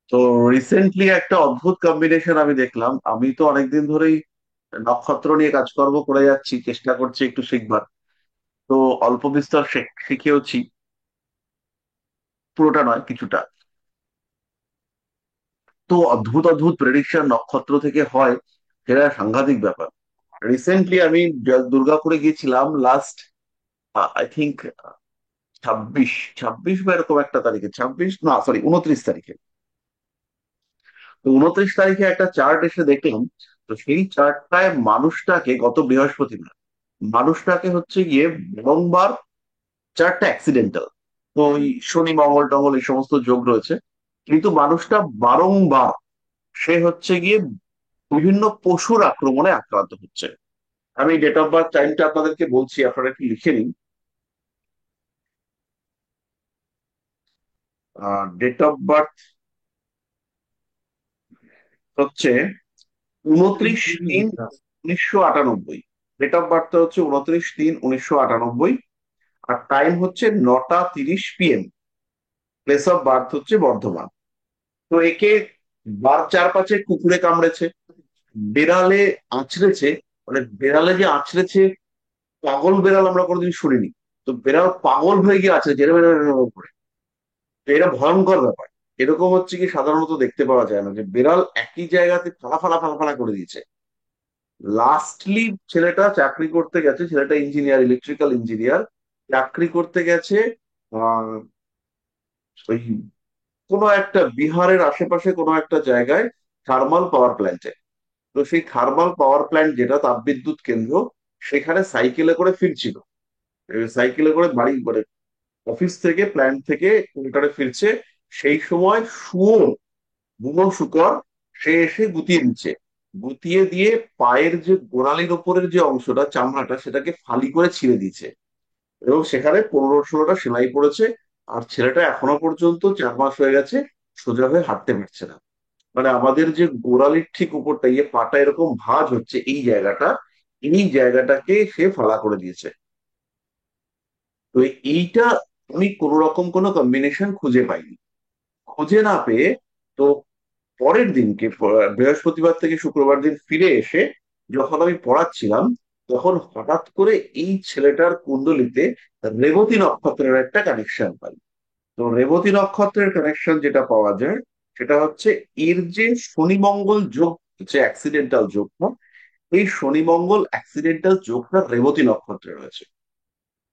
তো রিসেন্টলি একটা অদ্ভুত কম্বিনেশন আমি দেখলাম। আমি তো অনেকদিন ধরেই নক্ষত্র নিয়ে কাজকর্ম করে যাচ্ছি, চেষ্টা করছি একটু শিখবার। তো অল্প বিস্তর শিখেওছি, পুরোটা নয়, কিছুটা। তো অদ্ভুত অদ্ভুত প্রেডিকশন নক্ষত্র থেকে হয়, সেটা সাংঘাতিক ব্যাপার। রিসেন্টলি আমি দুর্গাপুরে গিয়েছিলাম লাস্ট, আই থিঙ্ক 26 26 বা এরকম একটা তারিখে, 26 না সরি 29 তারিখে। তো 29 তারিখে একটা চার্ট এসে দেখলাম। তো সেই চার্টটায় মানুষটাকে, গত বৃহস্পতিবার মানুষটাকে হচ্ছে গিয়ে বারংবার, চার্টটা অ্যাক্সিডেন্টাল, তো ওই শনি মঙ্গল টঙ্গল এই সমস্ত যোগ রয়েছে, কিন্তু মানুষটা বারংবার সে হচ্ছে গিয়ে বিভিন্ন পশুর আক্রমণে আক্রান্ত হচ্ছে। আমি ডেট অফ বার্থ টাইমটা আপনাদেরকে বলছি, আপনারা একটু লিখে নিন। ডেট অফ বার্থ হচ্ছে 29/3/1998। ডেট অফ বার্থ হচ্ছে 29/3/1998। আর টাইম হচ্ছে 9টা 30 PM। প্লেস অফ বার্থ হচ্ছে বর্ধমান। তো একে বার চারপাশে কুকুরে কামড়েছে, বেড়ালে আঁচড়েছে। মানে বেড়ালে যে আঁচড়েছে, পাগল বেড়াল আমরা কোনোদিন শুনিনি। তো বেড়াল পাগল হয়ে গিয়ে আছে জেরে বেড়ে করে। তো এটা ভয়ঙ্কর ব্যাপার। এরকম হচ্ছে কি সাধারণত দেখতে পাওয়া যায় না, যে বেড়াল একই জায়গাতে ফালা ফালা ফালা ফালা করে দিয়েছে। লাস্টলি ছেলেটা চাকরি করতে গেছে, ছেলেটা ইঞ্জিনিয়ার, ইলেকট্রিক্যাল ইঞ্জিনিয়ার। চাকরি করতে গেছে আহ ওই কোনো একটা বিহারের আশেপাশে কোনো একটা জায়গায়, থার্মাল পাওয়ার প্ল্যান্টে। তো সেই থার্মাল পাওয়ার প্ল্যান্ট যেটা তাপবিদ্যুৎ কেন্দ্র, সেখানে সাইকেলে করে ফিরছিল। সাইকেলে করে বাড়ি মানে অফিস থেকে, প্ল্যান্ট থেকে কলকাতায় ফিরছে। সেই সময় শুয়োর, বুনো শুকর, সে এসে গুতিয়ে দিচ্ছে। গুতিয়ে দিয়ে পায়ের যে গোড়ালির ওপরের যে অংশটা, চামড়াটা, সেটাকে ফালি করে ছিঁড়ে দিয়েছে। এবং সেখানে 15-16টা সেলাই পড়েছে। আর ছেলেটা এখনো পর্যন্ত 4 মাস হয়ে গেছে, সোজা হয়ে হাঁটতে পারছে না। মানে আমাদের যে গোড়ালির ঠিক উপরটা, ইয়ে পাটা এরকম ভাঁজ হচ্ছে, এই জায়গাটা, এই জায়গাটাকে সে ফালা করে দিয়েছে। তো এইটা আমি কোন রকম কোনো কম্বিনেশন খুঁজে পাইনি। খুঁজে না পেয়ে, তো পরের দিনকে, বৃহস্পতিবার থেকে শুক্রবার দিন ফিরে এসে যখন আমি পড়াচ্ছিলাম, তখন হঠাৎ করে এই ছেলেটার কুণ্ডলিতে রেবতী নক্ষত্রের একটা কানেকশন পাই। তো রেবতী নক্ষত্রের কানেকশন যেটা পাওয়া যায়, সেটা হচ্ছে এর যে শনি মঙ্গল যোগ, যে অ্যাক্সিডেন্টাল যোগটা, এই শনি মঙ্গল অ্যাক্সিডেন্টাল যোগটা রেবতী নক্ষত্রে রয়েছে।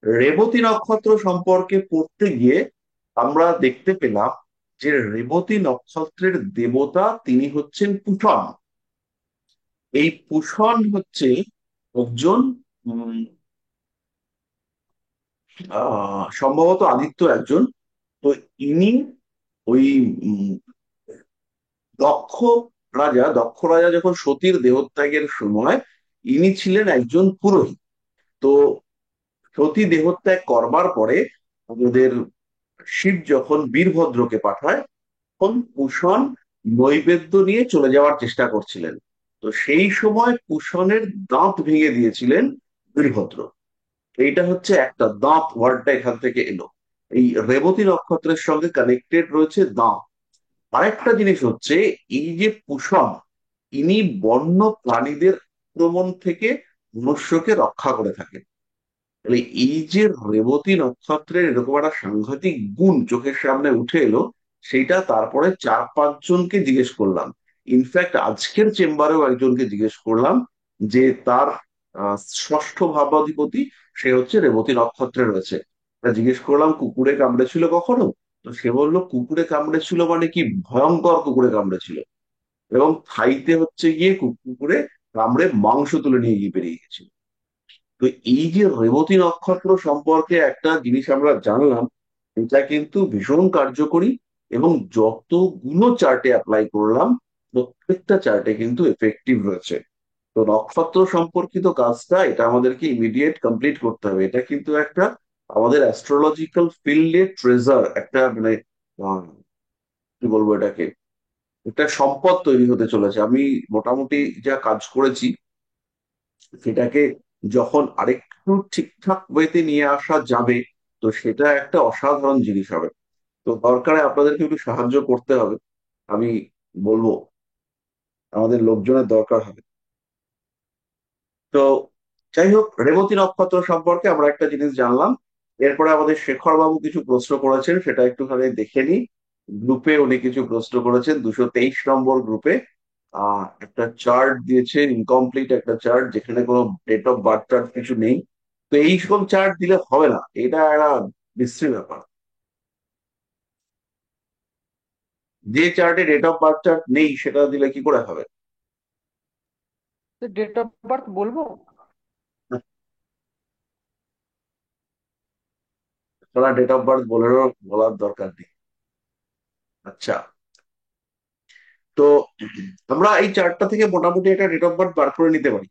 রেবতী নক্ষত্র সম্পর্কে পড়তে গিয়ে আমরা দেখতে পেলাম যে রেবতী নক্ষত্রের দেবতা তিনি হচ্ছেন পুষণ। এই পুষণ হচ্ছে একজন সম্ভবত আদিত্য একজন। তো ইনি ওই উম, দক্ষ রাজা যখন সতীর দেহত্যাগের সময়, ইনি ছিলেন একজন পুরোহিত। তো সতী দেহত্যাগ করবার পরে আমাদের শিব যখন বীরভদ্রকে পাঠায়, তখন কুষণ নৈবেদ্য নিয়ে চলে যাওয়ার চেষ্টা করছিলেন। তো সেই সময় কুষণের দাঁত ভেঙে দিয়েছিলেন বীরভদ্র। এইটা হচ্ছে একটা, দাঁত ওয়ার্ডটা এখান থেকে এলো। এই রেবতী নক্ষত্রের সঙ্গে কানেক্টেড রয়েছে দাঁত। আরেকটা জিনিস হচ্ছে, এই যে পুষণ, ইনি বন্য প্রাণীদের আক্রমণ থেকে মনুষ্যকে রক্ষা করে থাকেন। তাহলে এই যে রেবতী নক্ষত্রের এরকম একটা সাংঘাতিক গুণ চোখের সামনে উঠে এলো, সেইটা তারপরে 4-5 জনকে জিজ্ঞেস করলাম। ইনফ্যাক্ট আজকের চেম্বারেও একজনকে জিজ্ঞেস করলাম, যে তার ষষ্ঠ ভাবাধিপতি, সে হচ্ছে রেবতী নক্ষত্রে রয়েছে। তা জিজ্ঞেস করলাম কুকুরে কামড়েছিল কখনো? তো সে বললো কুকুরে কামড়েছিল মানে কি, ভয়ঙ্কর কুকুরে কামড়েছিল। এবং থাইতে হচ্ছে গিয়ে কুকুরে কামড়ে মাংস তুলে নিয়ে গিয়ে বেরিয়ে গেছিল। তো এই যে রেবতী নক্ষত্র সম্পর্কে একটা জিনিস আমরা জানলাম, এটা কিন্তু ভীষণ কার্যকরী। এবং যতগুলো চার্টে অ্যাপ্লাই করলাম, প্রত্যেকটা চার্টে কিন্তু এফেক্টিভ রয়েছে। তো নক্ষত্র সম্পর্কিত কাজটা, এটা আমাদেরকে ইমিডিয়েট কমপ্লিট করতে হবে। এটা কিন্তু একটা আমাদের অ্যাস্ট্রোলজিক্যাল ফিল্ডে ট্রেজার, একটা মানে আহ, কি বলবো এটাকে, একটা সম্পদ তৈরি হতে চলেছে। আমি মোটামুটি যা কাজ করেছি, সেটাকে যখন আরেকটু ঠিকঠাক ওয়েতে নিয়ে আসা যাবে, তো সেটা একটা অসাধারণ জিনিস হবে। তো দরকারে আপনাদেরকে একটু সাহায্য করতে হবে, আমি বলবো, আমাদের লোকজনের দরকার হবে। তো যাই হোক, রেবতী নক্ষত্র সম্পর্কে আমরা একটা জিনিস জানলাম। এরপরে আমাদের শেখর বাবু কিছু প্রশ্ন করেছেন, সেটা একটুখানি দেখে নিই। গ্রুপে উনি কিছু প্রশ্ন করেছেন, 223 নম্বর গ্রুপে। একটা চার্ট দিয়েছে, ইনকমপ্লিট একটা চার্ট, যেখানে কোনো ডেট অফ বার্থ টার্থ কিছু নেই। তো এই সব চার্ট দিলে হবে না, এটা একটা বিশ্রী ব্যাপার। যে চার্টে ডেট অফ বার্থ টার্থ নেই সেটা দিলে কি করে হবে? তো ডেট অফ বার্থ বলবো? তারা ডেট অফ বার্থ বলার দরকার নেই। আচ্ছা, তো আমরা এই চার্টটা থেকে মোটামুটি একটা ডেট অফ বার্থ বার করে নিতে পারি।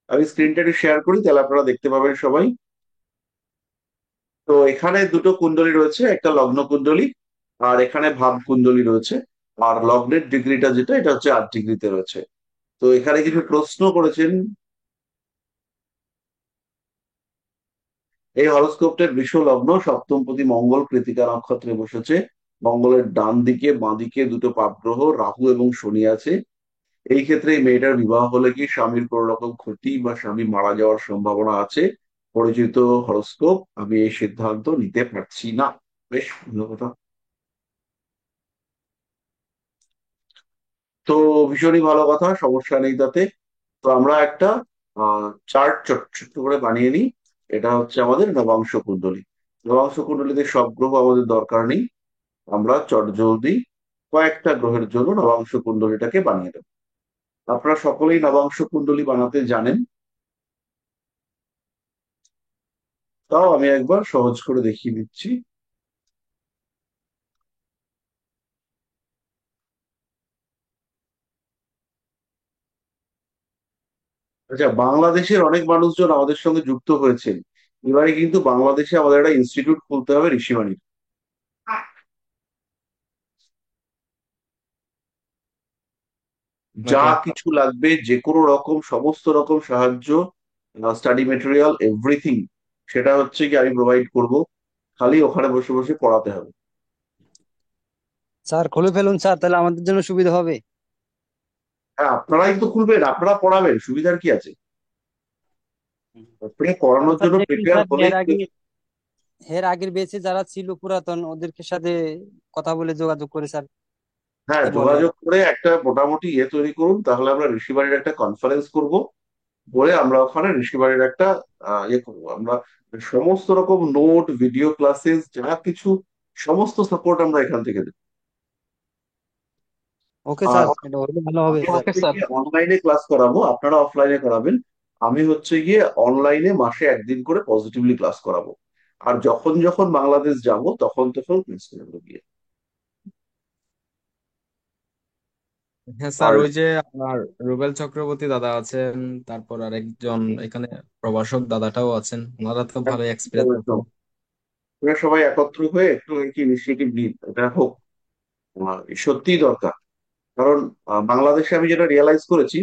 আমি স্ক্রিনটা একটু শেয়ার করি, তাহলে আপনারা দেখতে পাবেন সবাই। তো এখানে দুটো কুণ্ডলী রয়েছে, একটা লগ্ন কুণ্ডলী আর এখানে ভাব কুণ্ডলী রয়েছে। আর লগ্নের ডিগ্রিটা যেটা, এটা হচ্ছে 8 ডিগ্রিতে রয়েছে। তো এখানে কিছু প্রশ্ন করেছেন। এই হরোস্কোপটার বৃষ লগ্ন, সপ্তমপতি মঙ্গল কৃতিকা নক্ষত্রে বসেছে। মঙ্গলের ডান দিকে বাঁ দিকে দুটো পাপগ্রহ রাহু এবং শনি আছে। এই ক্ষেত্রে এই মেয়েটার বিবাহ হলে কি স্বামীর কোন রকম ক্ষতি বা স্বামী মারা যাওয়ার সম্ভাবনা আছে? পরিচিত হরোস্কোপ, আমি এই সিদ্ধান্ত নিতে পারছি না। বেশ ভালো কথা। তো ভীষণই ভালো কথা, সমস্যা নেই তাতে। তো আমরা একটা চার্ট ছোট্ট ছোট্ট করে বানিয়ে নিই। এটা হচ্ছে আমাদের নবাংশ কুণ্ডলী। নবাংশ কুণ্ডলীতে সব গ্রহ আমাদের দরকার নেই, আমরা চটজলদি কয়েকটা গ্রহের জন্য নবাংশ কুণ্ডলীটাকে বানিয়ে দেবো। আপনারা সকলেই নবাংশ কুণ্ডলী বানাতে জানেন, তাও আমি একবার সহজ করে দেখিয়ে দিচ্ছি। আচ্ছা, বাংলাদেশের অনেক মানুষজন আমাদের সঙ্গে যুক্ত হয়েছেন। এবারে কিন্তু বাংলাদেশে আমাদের একটা ইনস্টিটিউট খুলতে হবে ঋষিবাণীর। যা ওকে। কিছু লাগবে, যে কোনো রকম সমস্ত রকম সাহায্য, স্টাডি মেটেরিয়াল, এভরিথিং, সেটা হচ্ছে কি আমি প্রোভাইড করব। খালি ওখানে বসে বসে পড়াতে হবে। স্যার খুলে ফেলুন স্যার, তাহলে আমাদের জন্য সুবিধা হবে। হ্যাঁ, আপনারাই তো খুলবেন, আপনারা পড়াবেন, সুবিধার কি আছে? আপনি পড়ানোর স্যার জন্য দেখুন প্রিপেয়ার স্যার, হলেই তো। এর আগের বেঁচে যারা ছিল পুরাতন, ওদেরকে সাথে কথা বলে যোগাযোগ করে স্যার, হ্যাঁ, কি বলেন? যোগাযোগ করে একটা মোটামুটি তৈরি করুন, তাহলে আমরা ঋষিবাড়ির একটা কনফারেন্স করব। করে আমরা ওখানে ঋষিবাড়ির একটা করবো আমরা। সমস্ত রকম নোট, ভিডিও ক্লাসেস, যা কিছু, সমস্ত সাপোর্ট আমরা এখান থেকে দেবো। ওকে আর স্যার, এটা হলে ভালো হবে আমি স্যার। হচ্ছে গিয়ে অনলাইনে ক্লাস করাবো, আপনারা অফলাইনে করাবেন। আমি হচ্ছে গিয়ে অনলাইনে মাসে একদিন করে পজিটিভলি ক্লাস করাবো। আর যখন যখন বাংলাদেশ যাব তখন তখন ক্লাস করাবো গিয়ে। হ্যাঁ স্যার, আর ওই যে আপনার রুবেল চক্রবর্তী দাদা আছেন, তারপর আরেকজন এখানে প্রভাষক দাদাটাও আছেন, ওনারা তো ভালো একদম এক্সপিরিয়েন্স আছে। একদম। ওরা সবাই একত্র হয়ে একটু আর কি ইনিশিয়েটিভ নিন, এটা হোক। সত্যিই দরকার। কারণ বাংলাদেশে আমি যেটা রিয়েলাইজ করেছি,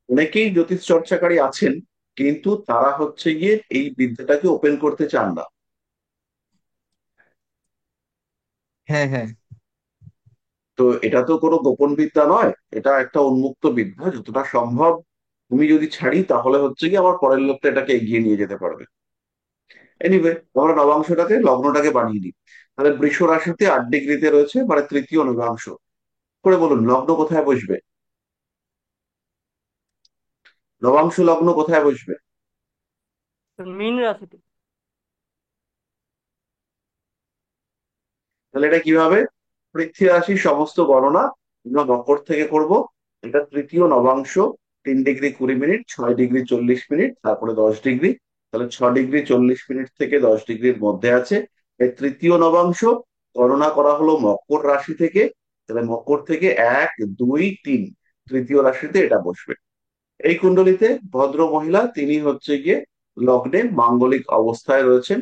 অনেকেই জ্যোতিষ চর্চাকারী আছেন, কিন্তু তারা হচ্ছে গিয়ে এই বিদ্যাটাকে ওপেন করতে চান না। হ্যাঁ হ্যাঁ। তো এটা তো কোনো গোপন বিদ্যা নয়, এটা একটা উন্মুক্ত বিদ্যা, যতটা সম্ভব তুমি যদি ছাড়ি তাহলে হচ্ছে কি আমার পরের লোকটা এটাকে এগিয়ে নিয়ে যেতে পারবে। এনিওয়ে, আমরা নবাংশটাকে, লগ্নটাকে বানিয়ে দিই। তাহলে বৃষ রাশিতে 8 ডিগ্রিতে রয়েছে, মানে তৃতীয় নবাংশ। করে বলুন, লগ্ন কোথায় বসবে? নবাংশ লগ্ন কোথায় বসবে? মিন রাশিতে। তাহলে এটা কিভাবে? পৃথ্বী রাশির সমস্ত গণনা আমরা মকর থেকে করব। এটা তৃতীয় নবাংশ, 3 ডিগ্রি 20 মিনিট, 6 ডিগ্রি 40 মিনিট, তারপরে 10 ডিগ্রি। তাহলে 6 ডিগ্রি 40 মিনিট থেকে 10 ডিগ্রির মধ্যে আছে। এই তৃতীয় নবাংশ গণনা করা হলো মকর রাশি থেকে। তাহলে মকর থেকে 1 2 3, তৃতীয় রাশিতে এটা বসবে। এই কুণ্ডলিতে ভদ্র মহিলা, তিনি হচ্ছে গিয়ে লগ্নে মাঙ্গলিক অবস্থায় রয়েছেন,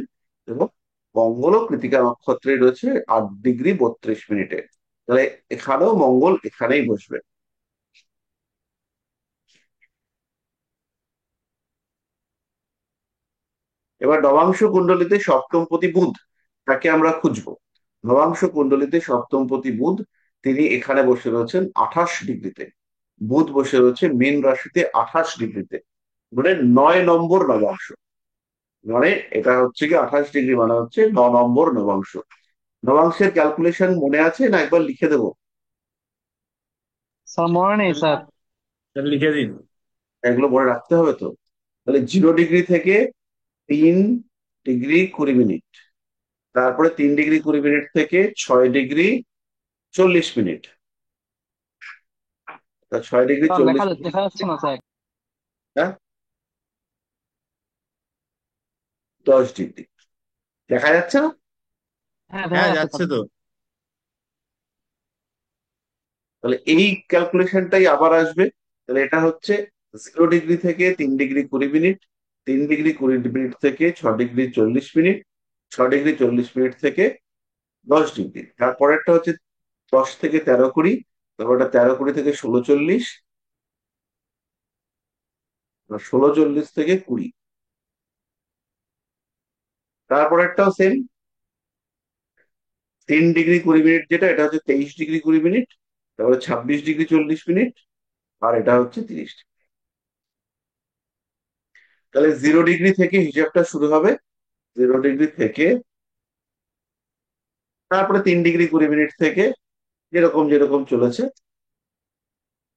এবং মঙ্গল কৃতিকা নক্ষত্রে রয়েছে 8 ডিগ্রি 32 মিনিটে। তাহলে এখানেও মঙ্গল এখানেই বসবে। এবার নবাংশ কুণ্ডলিতে সপ্তমপতি বুধ, তাকে আমরা খুঁজবো। নবাংশ কুণ্ডলিতে সপ্তমপতি বুধ, তিনি এখানে বসে রয়েছেন 28 ডিগ্রিতে। বুধ বসে রয়েছে মীন রাশিতে 28 ডিগ্রিতে, মানে 9 নম্বর নবাংশ। মানে এটা হচ্ছে কি 28 ডিগ্রি, মানে হচ্ছে 9 নম্বর নবাংশ। নবাংশের ক্যালকুলেশন মনে আছে না একবার লিখে দেবো? স্যার মনে নেই স্যার। তাহলে লিখে দিন। এগুলো মনে রাখতে হবে তো। তাহলে 0 ডিগ্রি থেকে 3 ডিগ্রি 20 মিনিট, তারপরে 3 ডিগ্রি 20 মিনিট থেকে 6 ডিগ্রি 40 মিনিট, তা 6 ডিগ্রি স্যার চল্লিশ দেখা যাচ্ছে না স্যার। হ্যাঁ, 10 ডিগ্রি দেখা যাচ্ছে না? হ্যাঁ দেখা হ্যাঁ, যাচ্ছে যাচ্ছে স্যার। তো। তাহলে এই ক্যালকুলেশনটাই আবার আসবে। তাহলে এটা হচ্ছে 0 ডিগ্রি থেকে 3 ডিগ্রি 20 মিনিট, 3 ডিগ্রি 20 মিনিট থেকে 6 ডিগ্রি 40 মিনিট, 6 ডিগ্রি 40 মিনিট থেকে 10 ডিগ্রি। তারপরেরটা হচ্ছে 10 থেকে 13 20, তারপর 13 20 থেকে 16 40, 16 40 থেকে 20। তারপরেরটাও সেম, 3 ডিগ্রি 20 মিনিট যেটা, এটা হচ্ছে 23 ডিগ্রি 20 মিনিট, তারপরে 26 ডিগ্রি 40 মিনিট, আর এটা হচ্ছে 30 ডিগ্রি। তাহলে 0 ডিগ্রি থেকে হিসাবটা শুরু হবে, 0 ডিগ্রি থেকে, তারপরে 3 ডিগ্রি 20 মিনিট থেকে, যেরকম যেরকম চলেছে।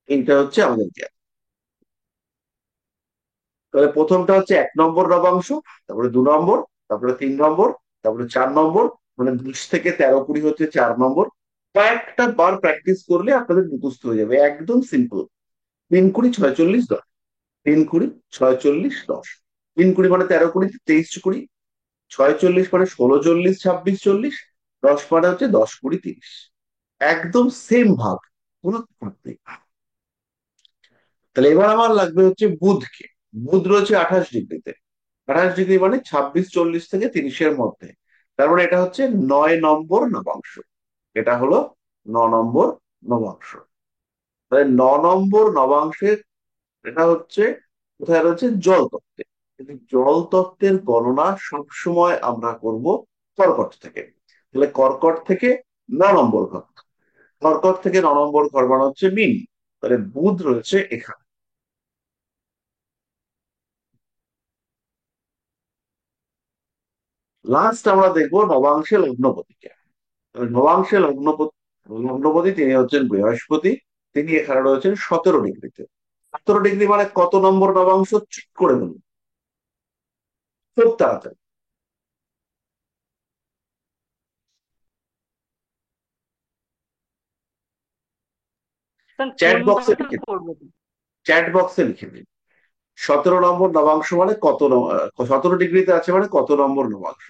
এইটা হচ্ছে আমাদের জ্ঞান। তাহলে প্রথমটা হচ্ছে 1 নম্বর নবাংশ, তারপরে 2 নম্বর, তারপরে 3 নম্বর, তারপরে 4 নম্বর, মানে 20 থেকে 13 20 হচ্ছে 4 নম্বর। কয়েকটা বার প্র্যাকটিস করলে আপনাদের মুখস্থ হয়ে যাবে, একদম সিম্পল। 3 20 46 10, 3 20 46 10, 3 20 মানে 13 20 23 20, 46 মানে 16 40 26 40, 10 মানে হচ্ছে 10 20 30। একদম সেম ভাগ, কোনো তফাৎ নেই। তাহলে এবার আমার লাগবে হচ্ছে বুধকে। বুধ রয়েছে 28 ডিগ্রিতে, 28 ডিগ্রি মানে 26 40 থেকে 30-এর মধ্যে। তার মানে এটা হচ্ছে 9 নম্বর নবাংশ। এটা হলো 9 নম্বর নবাংশ। তাহলে 9 নম্বর নবাংশের, এটা হচ্ছে কোথায় রয়েছে, জল তত্ত্বে। কিন্তু জল তত্ত্বের গণনা সবসময় আমরা করব কর্কট থেকে। তাহলে কর্কট থেকে 9 নম্বর ঘর, কর্কট থেকে 9 নম্বর ঘর মানে হচ্ছে মিন। তাহলে বুধ রয়েছে এখানে। লাস্ট আমরা দেখবো নবাংশে লগ্নপতিকে। নবাংশে লগ্নপতি তিনি হচ্ছেন বৃহস্পতি। তিনি এখানে রয়েছেন 17 ডিগ্রিতে। 17 ডিগ্রি মানে কত নম্বর নবাংশ, ঠিক করে বলুন খুব তাড়াতাড়ি। স্যার চ্যাট বক্সে কোনটাতে লিখে দিন, পড়বো? চ্যাট বক্সে লিখে দিন 17 নম্বর নবাংশ মানে কত, 17 ডিগ্রিতে আছে মানে কত নম্বর নবাংশ।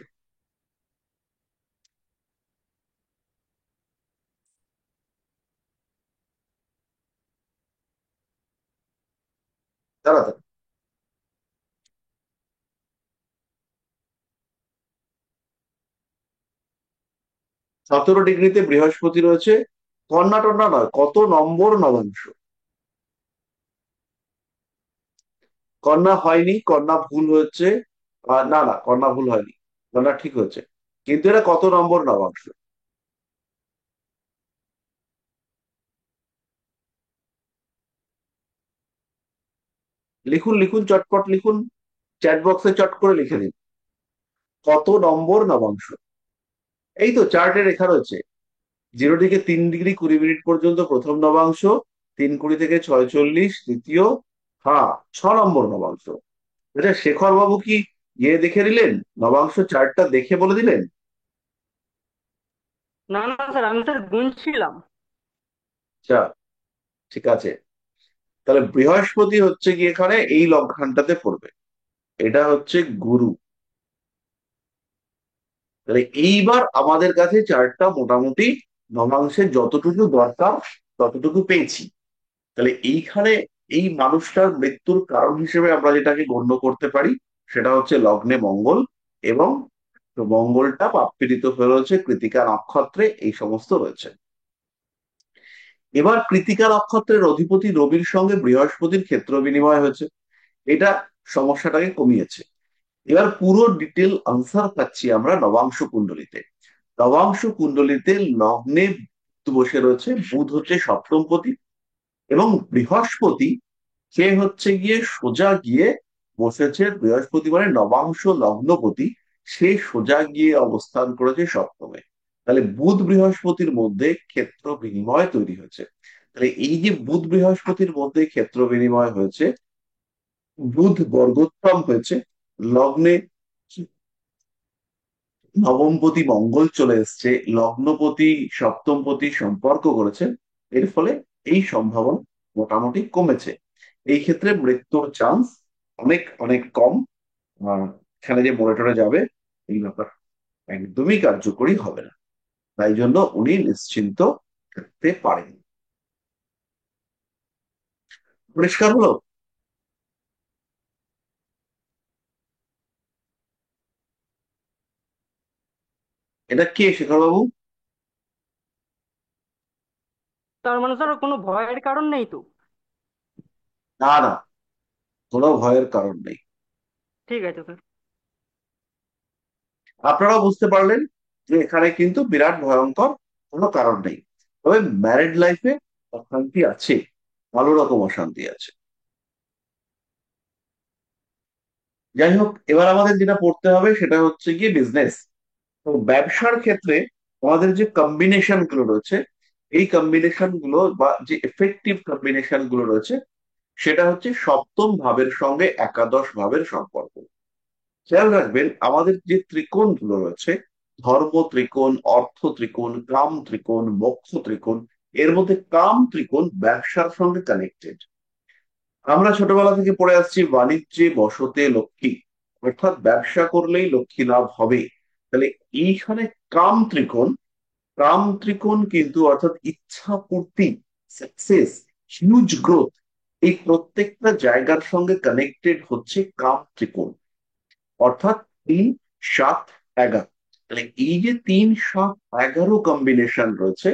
তাড়াতাড়ি। 17 ডিগ্রিতে বৃহস্পতি রয়েছে, কন্যা টন্যা নয়, কত নম্বর নবাংশ। কন্যা হয়নি, কন্যা ভুল হচ্ছে। না না, কন্যা ভুল হয়নি, কন্যা ঠিক হচ্ছে। কিন্তু এটা কত নম্বর নবাংশ? লিখুন লিখুন, চটপট লিখুন, চ্যাট বক্সে চট করে লিখে দিন কত নম্বর নবাংশ। এই তো চার্টে লেখা রয়েছে, 0 থেকে 3 ডিগ্রি 20 মিনিট পর্যন্ত প্রথম নবাংশ, 3 20 থেকে 6 40 দ্বিতীয়, হ্যাঁ 6 নম্বর নবাংশ। আচ্ছা শেখর বাবু কি ইয়ে দেখে দিলেন, নবাংশ চার্টটা দেখে বলে দিলেন? না না স্যার, আমি স্যার গুনছিলাম। আচ্ছা, ঠিক আছে। তাহলে বৃহস্পতি হচ্ছে কি এখানে এই লগ্নটাতে পড়বে, এটা হচ্ছে গুরু। তাহলে এইবার আমাদের কাছে চার্টটা মোটামুটি নবাংশের যতটুকু দরকার ততটুকু পেয়েছি। তাহলে এইখানে এই মানুষটার মৃত্যুর কারণ হিসেবে আমরা যেটাকে গণ্য করতে পারি সেটা হচ্ছে লগ্নে মঙ্গল, এবং মঙ্গলটা পাপপীড়িত হয়ে রয়েছে কৃতিকা নক্ষত্রে, এই সমস্ত রয়েছে। এবার কৃতিকা নক্ষত্রের অধিপতি রবির সঙ্গে বৃহস্পতির ক্ষেত্র বিনিময় হয়েছে, এটা সমস্যাটাকে কমিয়েছে। এবার পুরো ডিটেল আনসার পাচ্ছি আমরা নবাংশ কুণ্ডলিতে। নবাংশ কুণ্ডলিতে লগ্নে বুধ বসে রয়েছে, বুধ হচ্ছে সপ্তমপতি, এবং বৃহস্পতি সে হচ্ছে গিয়ে সোজা গিয়ে বসেছে, বৃহস্পতি মানে নবাংশ লগ্নপতি, সে সোজা গিয়ে অবস্থান করেছে সপ্তমে। তাহলে বুধ বৃহস্পতির মধ্যে ক্ষেত্র বিনিময় তৈরি হয়েছে। তাহলে এই যে বুধ বৃহস্পতির মধ্যে ক্ষেত্র বিনিময় হয়েছে, বুধ বর্গোত্তম হয়েছে, লগ্নে নবমপতি মঙ্গল চলে এসছে, লগ্নপতি সপ্তমপতি সম্পর্ক করেছে, এর ফলে এই সম্ভাবনা মোটামুটি কমেছে। এই ক্ষেত্রে মৃত্যুর চান্স অনেক অনেক কম। আহ, এখানে যে মরে টরে যাবে এই ব্যাপার একদমই কার্যকরী হবে না। তাই জন্য উনি নিশ্চিন্ত থাকতে পারেন। পরিষ্কার হলো? এটা কে, শেখর বাবু? তার মানে স্যার কোনো ভয়ের কারণ নেই তো? না না, কোনো ভয়ের কারণ নেই। ঠিক আছে স্যার। আপনারাও বুঝতে পারলেন যে এখানে কিন্তু বিরাট ভয়ঙ্কর কোনো কারণ নেই। তবে ম্যারিড লাইফে অশান্তি আছে, ভালো রকম অশান্তি আছে। যাই হোক, এবার আমাদের যেটা পড়তে হবে সেটা হচ্ছে গিয়ে বিজনেস। তো ব্যবসার ক্ষেত্রে আমাদের যে কম্বিনেশন গুলো রয়েছে, এই কম্বিনেশন গুলো বা যে এফেক্টিভ কম্বিনেশন গুলো রয়েছে, সেটা হচ্ছে সপ্তম ভাবের সঙ্গে একাদশ ভাবের সম্পর্ক। খেয়াল রাখবেন আমাদের যে ত্রিকোণ গুলো রয়েছে, ধর্ম ত্রিকোণ, অর্থ ত্রিকোণ, কাম ত্রিকোণ, মোক্ষ ত্রিকোণ, এর মধ্যে কাম ত্রিকোণ ব্যবসার সঙ্গে কানেক্টেড। আমরা ছোটবেলা থেকে পড়ে আসছি বাণিজ্যে বসতে লক্ষ্মী, অর্থাৎ ব্যবসা করলেই লক্ষ্মী লাভ হবে। তাহলে এইখানে কাম ত্রিকোণ, কাম ত্রিকোণ কিন্তু অর্থাৎ ইচ্ছা পূর্তি, সাকসেস, হিউজ গ্রোথ, এই প্রত্যেকটা জায়গার সঙ্গে কানেক্টেড হচ্ছে কাম ত্রিকোণ। অর্থাৎ 3, 7, 11। তাহলে এই যে 3, 7, 11 কম্বিনেশন রয়েছে,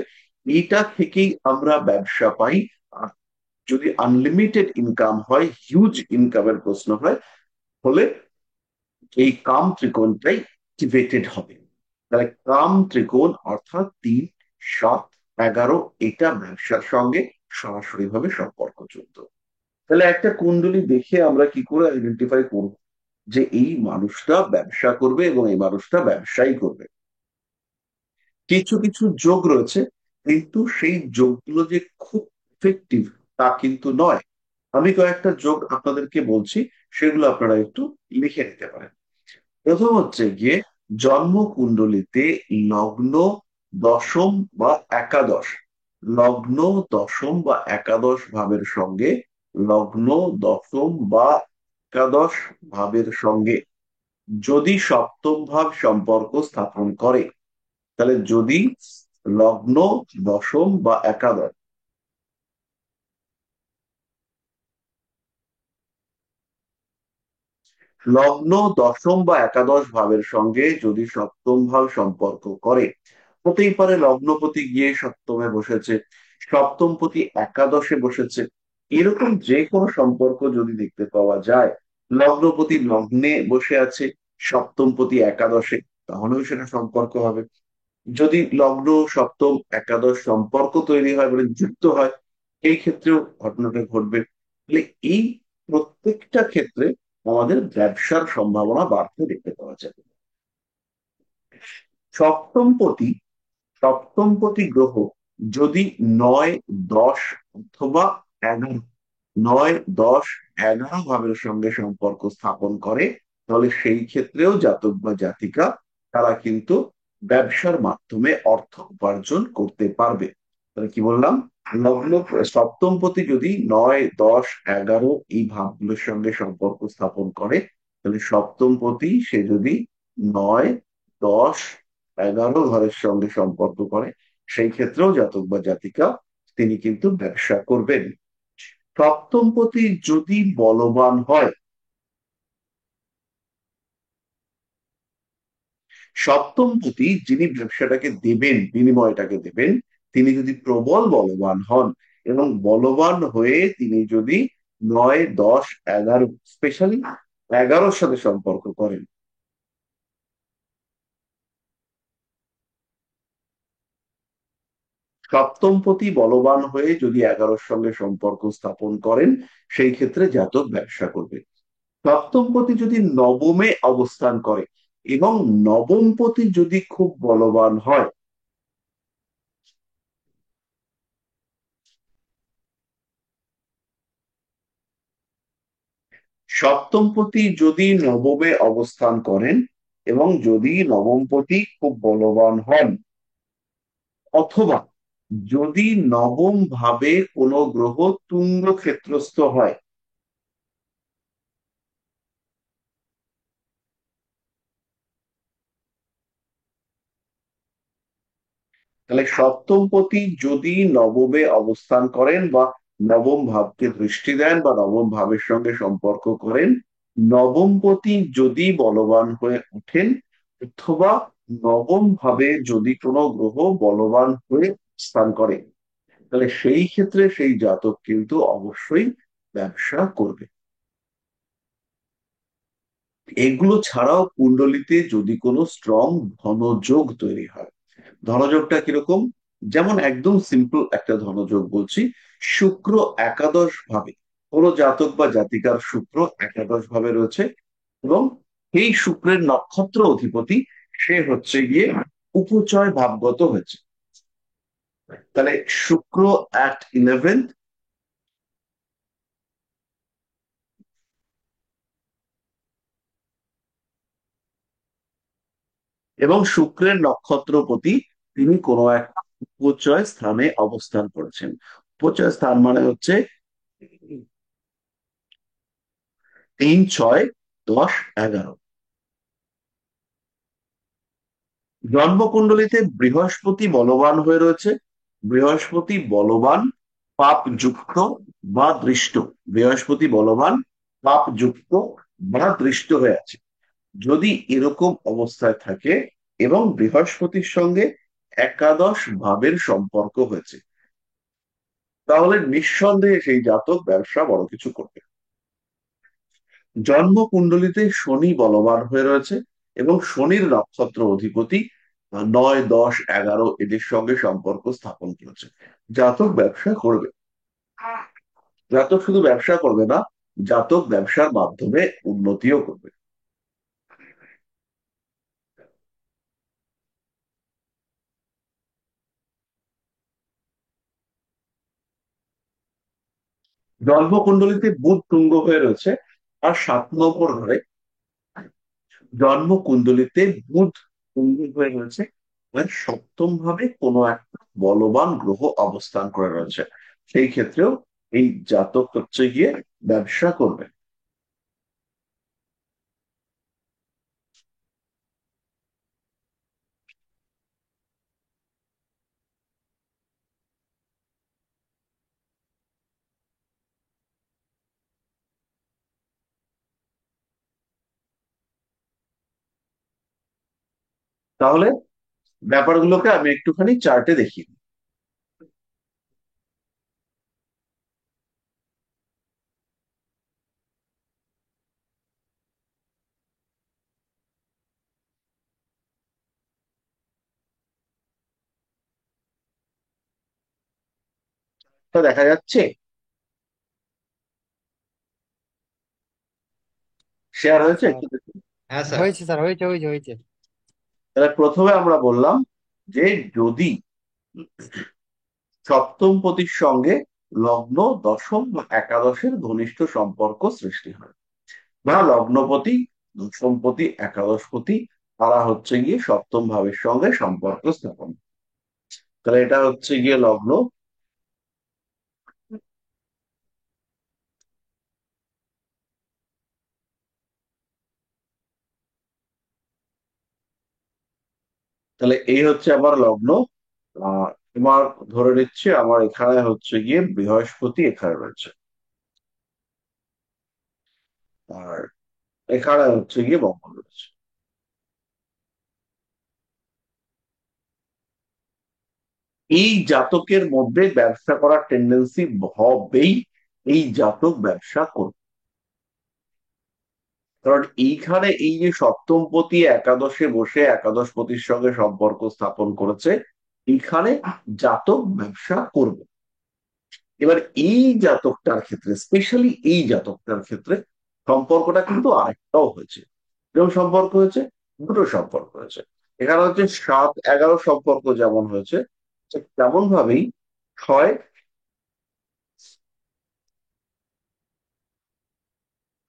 এইটা থেকেই আমরা ব্যবসা পাই। আর যদি আনলিমিটেড ইনকাম হয়, হিউজ ইনকামের প্রশ্ন হয়, হলে এই কাম ত্রিকোণটাই অ্যাক্টিভেটেড হবে। তাহলে কাম ত্রিকোণ অর্থাৎ 3, 7, 11, এটা ব্যবসার সঙ্গে সরাসরি ভাবে সম্পর্কযুক্ত। তাহলে একটা কুণ্ডলী দেখে আমরা কি করে আইডেন্টিফাই করব যে এই মানুষটা ব্যবসা করবে এবং এই মানুষটা ব্যবসাই করবে? কিছু কিছু যোগ রয়েছে, কিন্তু সেই যোগগুলো যে খুব ইফেক্টিভ তা কিন্তু নয়। আমি কয়েকটা যোগ আপনাদেরকে বলছি, সেগুলো আপনারা একটু লিখে নিতে পারেন। প্রথম হচ্ছে গিয়ে জন্ম কুণ্ডলিতে লগ্ন দশম বা একাদশ, লগ্ন দশম বা একাদশ ভাবের সঙ্গে, লগ্ন দশম বা একাদশ ভাবের সঙ্গে যদি সপ্তম ভাব সম্পর্ক স্থাপন করে, তাহলে যদি লগ্ন দশম বা একাদশ, লগ্ন দশম বা একাদশ ভাবের সঙ্গে যদি সপ্তম ভাব সম্পর্ক করে, হতেই পারে লগ্নপতি গিয়ে সপ্তমে বসেছে, সপ্তমপতি একাদশে বসেছে, এরকম যে কোনো সম্পর্ক যদি দেখতে পাওয়া যায়, লগ্নপতি লগ্নে বসে আছে, সপ্তমপতি একাদশে, তাহলেও সেটা সম্পর্ক হবে। যদি লগ্ন সপ্তম একাদশ সম্পর্ক তৈরি হয় বলে যুক্ত হয়, এই ক্ষেত্রেও ঘটনাটা ঘটবে। তাহলে এই প্রত্যেকটা ক্ষেত্রে আমাদের ব্যবসার সম্ভাবনা বাড়তে দেখতে পাওয়া যাবে। সপ্তমপতি, সপ্তমপতি গ্রহ যদি 9, 10 অথবা 11, 9, 10, 11 ভাবের সঙ্গে সম্পর্ক স্থাপন করে, তাহলে সেই ক্ষেত্রেও জাতক বা জাতিকা তারা কিন্তু ব্যবসার মাধ্যমে অর্থ উপার্জন করতে পারবে। তাহলে কি বললাম, লগ্ন সপ্তমপতি যদি 9, 10, 11 এই ভাবগুলোর সঙ্গে সম্পর্ক স্থাপন করে, তাহলে সপ্তমপতি সে যদি 9, 10, 11 ঘরের সঙ্গে সম্পর্ক করে, সেই ক্ষেত্রেও জাতক বা জাতিকা তিনি কিন্তু ব্যবসা করবেন। সপ্তমপতি যদি বলবান হয়, সপ্তমপতি যিনি ব্যবসাটাকে দেবেন, বিনিময়টাকে দেবেন, তিনি যদি প্রবল বলবান হন, এবং বলবান হয়ে তিনি যদি 9, 10, 11, স্পেশালি 11-র সাথে সম্পর্ক করেন, সপ্তমপতি বলবান হয়ে যদি 11-র সঙ্গে সম্পর্ক স্থাপন করেন, সেই ক্ষেত্রে জাতক ব্যবসা করবে। সপ্তমপতি যদি নবমে অবস্থান করে এবং নবমপতি যদি খুব বলবান হয়, সপ্তমপতি যদি নবমে অবস্থান করেন এবং যদি নবমপতি খুব বলবান হন, অথবা যদি নবম ভাবে কোনো গ্রহ তুঙ্গ ক্ষেত্রস্থ হয়, তাহলে সপ্তমপতি যদি নবমে অবস্থান করেন বা নবম ভাবকে দৃষ্টি দেন বা নবম ভাবের সঙ্গে সম্পর্ক করেন, নবমপতি যদি বলবান হয়ে ওঠেন, অথবা নবম ভাবে যদি কোনো গ্রহ বলবান হয়ে স্থান করে, তাহলে সেই ক্ষেত্রে সেই জাতক কিন্তু অবশ্যই ব্যবসা করবে। এগুলো ছাড়াও কুণ্ডলিতে যদি কোনো স্ট্রং ধনযোগ তৈরি হয়, ধনযোগটা কিরকম, যেমন একদম সিম্পল একটা ধনযোগ বলছি। শুক্র একাদশ ভাবে, কোনো জাতক বা জাতিকার শুক্র একাদশ ভাবে রয়েছে এবং এই শুক্রের নক্ষত্র অধিপতি সে হচ্ছে গিয়ে উপচয় ভাবগত হয়েছে, তাহলে শুক্র অ্যাট 11 এবং শুক্রের নক্ষত্রপতি তিনি কোনো একটা উপচয় স্থানে অবস্থান করেছেন। উপচয় স্থান মানে হচ্ছে 3, 6, 10, 11। জন্মকুণ্ডলিতে বৃহস্পতি বলবান হয়ে রয়েছে, বৃহস্পতি বলবান পাপ যুক্ত বা দৃষ্ট, বৃহস্পতি বলবান পাপ যুক্ত বা দৃষ্ট হয়ে আছে। যদি এরকম অবস্থায় থাকে এবং বৃহস্পতির সঙ্গে একাদশ ভাবের সম্পর্ক হয়েছে, তাহলে নিঃসন্দেহে সেই জাতক ব্যবসা বড় কিছু করবে। জন্ম কুণ্ডলিতে শনি বলবান হয়ে রয়েছে এবং শনির নক্ষত্র অধিপতি 9, 10, 11 এদের সঙ্গে সম্পর্ক স্থাপন করেছে, জাতক ব্যবসা করবে। জাতক শুধু ব্যবসা করবে না, জাতক ব্যবসার মাধ্যমে উন্নতিও করবে। জন্মকুণ্ডলিতে বুধ তুঙ্গ হয়ে রয়েছে আর 7 নম্বর ঘরে, জন্মকুণ্ডলিতে বুধ তুঙ্গ হয়ে রয়েছে আর সপ্তম ভাবে কোনো একটা বলবান গ্রহ অবস্থান করে রয়েছে, সেই ক্ষেত্রেও এই জাতক হচ্ছে গিয়ে ব্যবসা করবে। তাহলে ব্যাপারগুলোকে আমি একটুখানি চার্টে দেখি। তা দেখা যাচ্ছে, শেয়ার হ্যাঁ হয়েছে স্যার, একটু দেখুন। হ্যাঁ স্যার। হয়েছে স্যার, হয়েছে হয়েছে হয়েছে। তাহলে প্রথমে আমরা বললাম যে যদি সপ্তম পতির সঙ্গে লগ্ন, দশম বা একাদশের ঘনিষ্ঠ সম্পর্ক সৃষ্টি হয়, বা লগ্নপতি, দশমপতি, একাদশপতি তারা হচ্ছে গিয়ে সপ্তম ভাবের সঙ্গে সম্পর্ক স্থাপন, তাহলে এটা হচ্ছে গিয়ে লগ্ন। তাহলে এই হচ্ছে আমার লগ্ন। এবার ধরে নিচ্ছে আমার এখানে হচ্ছে গিয়ে বৃহস্পতি এখানে রয়েছে আর এখানে হচ্ছে গিয়ে মঙ্গল রয়েছে। এই জাতকের মধ্যে ব্যবসা করার টেন্ডেন্সি হবেই, এই জাতক ব্যবসা করবে। কারণ এইখানে এই যে সপ্তমপতি একাদশে বসে একাদশপতির সঙ্গে সম্পর্ক স্থাপন করেছে, এইখানে জাতক ব্যবসা করবে। এবার এই জাতকটার ক্ষেত্রে, স্পেশালি এই জাতকটার ক্ষেত্রে সম্পর্কটা কিন্তু আরেকটাও হয়েছে। যেমন সম্পর্ক হয়েছে, দুটো সম্পর্ক হয়েছে। এখানে হচ্ছে 7-11 সম্পর্ক যেমন হয়েছে, ঠিক তেমন ভাবেই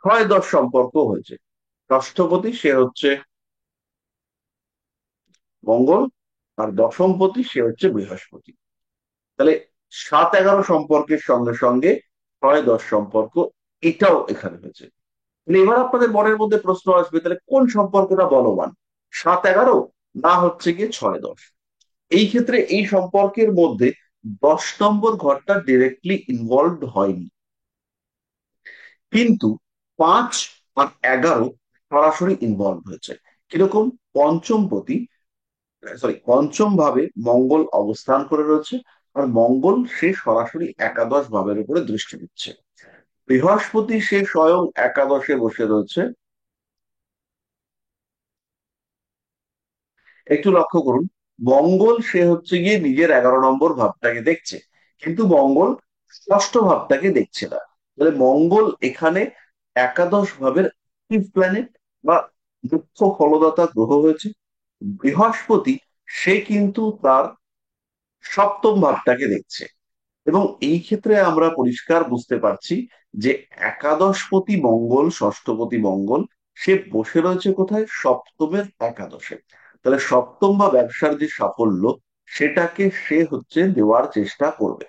6-10 সম্পর্ক হয়েছে। ষষ্ঠপতি সে হচ্ছে মঙ্গল, আর দশমপতি সে হচ্ছে বৃহস্পতি। তাহলে 7-11 সম্পর্কের সঙ্গে সঙ্গে 6-10 সম্পর্ক, এটাও এখানে হয়েছে। তাহলে এবার আপনাদের মনের মধ্যে প্রশ্ন আসবে, তাহলে কোন সম্পর্কটা বলবান, 7-11 না হচ্ছে গিয়ে 6-10? এই ক্ষেত্রে এই সম্পর্কের মধ্যে 10 নম্বর ঘরটা ডিরেক্টলি ইনভলভ হয়নি, কিন্তু 5 আর 11 সরাসরি ইনভলভ হয়েছে। কিরকম? পঞ্চমপতি, পঞ্চম ভাবে মঙ্গল অবস্থান করে রয়েছে, আর মঙ্গল সে সরাসরি একাদশ ভাবের উপরে দৃষ্টি দিচ্ছে। বৃহস্পতি সে স্বয়ং একাদশে বসে রয়েছে। একটু লক্ষ্য করুন, মঙ্গল সে হচ্ছে গিয়ে নিজের 11 নম্বর ভাবটাকে দেখছে, কিন্তু মঙ্গল ষষ্ঠ ভাবটাকে দেখছে না। তাহলে মঙ্গল এখানে একাদশ ভাবের প্ল্যানেট বা মুখ্য ফলদাতা গ্রহ হয়েছে। বৃহস্পতি সে কিন্তু তার সপ্তম ভাবটাকে দেখছে। এবং এই ক্ষেত্রে আমরা পরিষ্কার বুঝতে পারছি যে একাদশপতি মঙ্গল, ষষ্ঠপতি মঙ্গল সে বসে রয়েছে কোথায়? সপ্তমের একাদশে। তাহলে সপ্তম বা ব্যবসার যে সাফল্য, সেটাকে সে হচ্ছে দেওয়ার চেষ্টা করবে।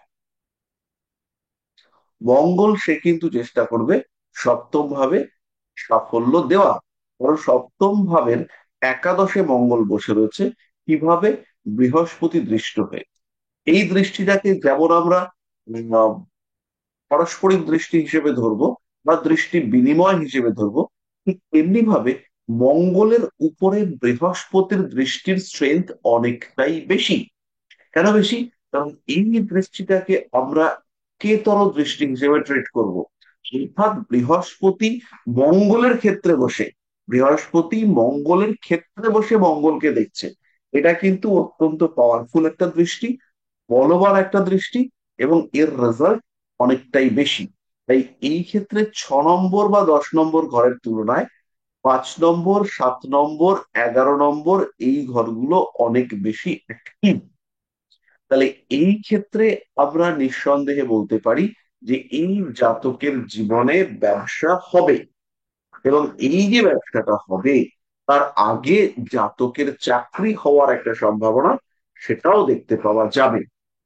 মঙ্গল সে কিন্তু চেষ্টা করবে সপ্তম ভাবে সাফল্য দেওয়া, কারণ সপ্তম ভাবের একাদশে মঙ্গল বসে রয়েছে। কিভাবে? বৃহস্পতি দৃষ্ট হয়ে। এই দৃষ্টিটাকে যেমন আমরা পারস্পরিক দৃষ্টি হিসেবে ধরবো বা দৃষ্টি বিনিময় হিসেবে ধরবো, ঠিক তেমনি ভাবে মঙ্গলের উপরে বৃহস্পতির দৃষ্টির স্ট্রেংথ অনেকটাই বেশি। কেন বেশি? কারণ এই দৃষ্টিটাকে আমরা কেতর দৃষ্টি হিসেবে ট্রিট করব। অর্থাৎ বৃহস্পতি মঙ্গলের ক্ষেত্রে বসে মঙ্গলকে দেখছে। এটা কিন্তু অত্যন্ত পাওয়ারফুল একটা দৃষ্টি, বলবান একটা দৃষ্টি, এবং এর রেজাল্ট অনেকটাই বেশি। তাই এই ক্ষেত্রে 6 নম্বর বা 10 নম্বর ঘরের তুলনায় 5 নম্বর, 7 নম্বর, 11 নম্বর এই ঘরগুলো অনেক বেশি অ্যাক্টিভ। তাহলে এই ক্ষেত্রে আমরা নিঃসন্দেহে বলতে পারি যে এই জাতকের জীবনে ব্যবসা হবে, এবং এই যে ব্যবসাটা হবে তার আগে জাতকের চাকরি হওয়ার একটা সম্ভাবনা, সেটাও দেখতে পাওয়া যাবে।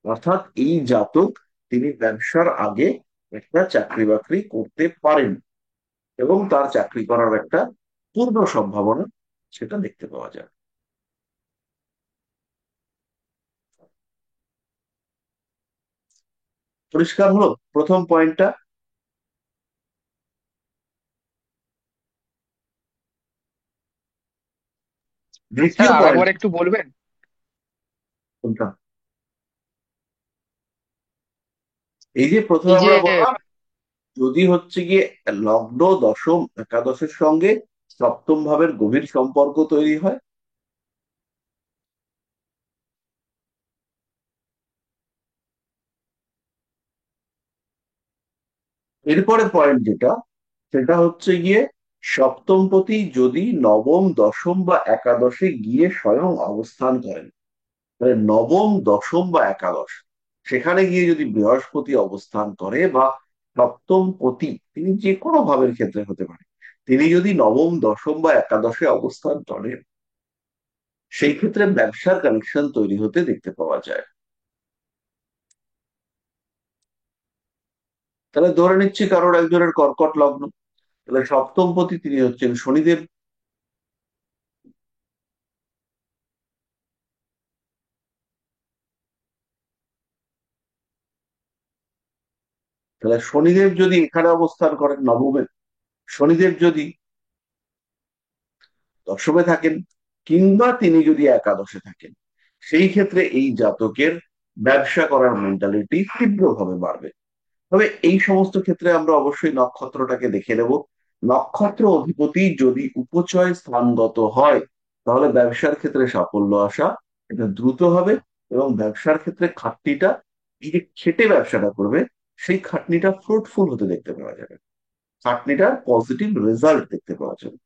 অর্থাৎ এই জাতক তিনি ব্যবসার আগে একটা চাকরি বাকরি করতে পারেন, এবং তার চাকরি করার একটা পূর্ণ সম্ভাবনা সেটা দেখতে পাওয়া যায়। পরিষ্কার হলো প্রথম পয়েন্টটা? স্যার দ্বিতীয় পয়েন্ট আরেকবার একটু বলবেন? কোনটা? এই যে প্রথমে এই যে আমরা বললাম, যদি হচ্ছে গিয়ে লগ্ন, দশম, একাদশের সঙ্গে সপ্তম ভাবের গভীর সম্পর্ক তৈরি হয়, এরপরে পয়েন্ট যেটা, সেটা হচ্ছে গিয়ে সপ্তমপতি যদি নবম, দশম বা একাদশে গিয়ে স্বয়ং অবস্থান করেন, মানে নবম, দশম বা একাদশ, সেখানে গিয়ে যদি বৃহস্পতি অবস্থান করে, বা সপ্তম পতি তিনি যে কোনো ভাবের ক্ষেত্রে হতে পারে, তিনি যদি নবম, দশম বা একাদশে অবস্থান করেন, সেই ক্ষেত্রে ব্যবসার কানেকশন তৈরি হতে দেখতে পাওয়া যায়। তাহলে ধরে নিচ্ছি কারোর একজনের কর্কট লগ্ন, তাহলে সপ্তম পতি তিনি হচ্ছেন শনিদেব। তাহলে শনিদেব যদি এখানে অবস্থান করেন নবমে, শনিদেব যদি দশমে থাকেন, কিংবা তিনি যদি একাদশে থাকেন, সেই ক্ষেত্রে এই জাতকের ব্যবসা করার মেন্টালিটি তীব্রভাবে বাড়বে। তবে এই সমস্ত ক্ষেত্রে আমরা অবশ্যই নক্ষত্রটাকে দেখে নেব। নক্ষত্র অধিপতি যদি উপচয় স্থানগত হয়, তাহলে ব্যবসার ক্ষেত্রে সাফল্য আসা এটা দ্রুত হবে। এবং ব্যবসার ক্ষেত্রে খাটনিটা, এই যে খেটে ব্যবসাটা করবে, সেই খাটনিটা ফ্রুটফুল হতে দেখতে পাওয়া যাবে, খাটনিটার পজিটিভ রেজাল্ট দেখতে পাওয়া যাবে।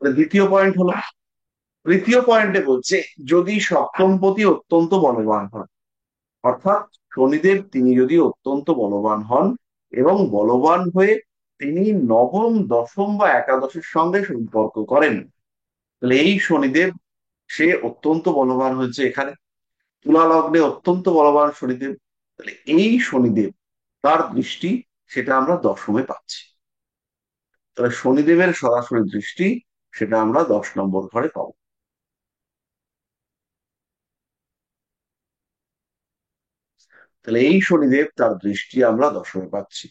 দ্বিতীয় পয়েন্ট হলো, তৃতীয় পয়েন্টে বলছে যদি সপ্তমপতি অত্যন্ত বলবান হয়, অর্থাৎ শনিদেব তিনি যদি অত্যন্ত বলবান হন এবং বলবান হয়ে তিনি নবম, দশম বা একাদশের সঙ্গে সম্পর্ক করেন, তাহলে এই শনিদেব সে অত্যন্ত বলবান হয়েছে এখানে, তুলা লগ্নে অত্যন্ত বলবান শনিদেব, তাহলে এই শনিদেব তার দৃষ্টি সেটা আমরা দশমে পাচ্ছি। তাহলে শনিদেবের সরাসরি দৃষ্টি সেটা আমরা 10 নম্বর ঘরে পাবো। তাহলে এই শনিদেব তার দৃষ্টি আমরা দশমে পাচ্ছি।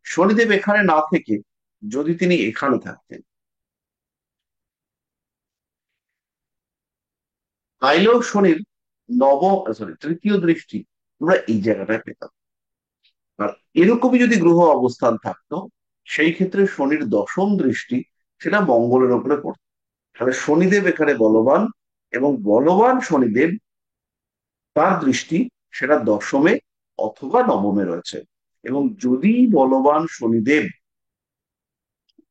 শনিদেব এখানে না থেকে যদি তিনি এখানে থাকতেন, তাইলেও শনির তৃতীয় দৃষ্টি আমরা এই জায়গাটায় পেতাম। আর এরকমই যদি গ্রহ অবস্থান থাকতো, সেই ক্ষেত্রে শনির দশম দৃষ্টি সেটা মঙ্গলের উপরে পড়তো। তাহলে শনিদেব এখানে বলবান, এবং বলবান শনিদেব তার দৃষ্টি সেটা দশমে অথবা নবমে রয়েছে। এবং যদি বলবান শনিদেব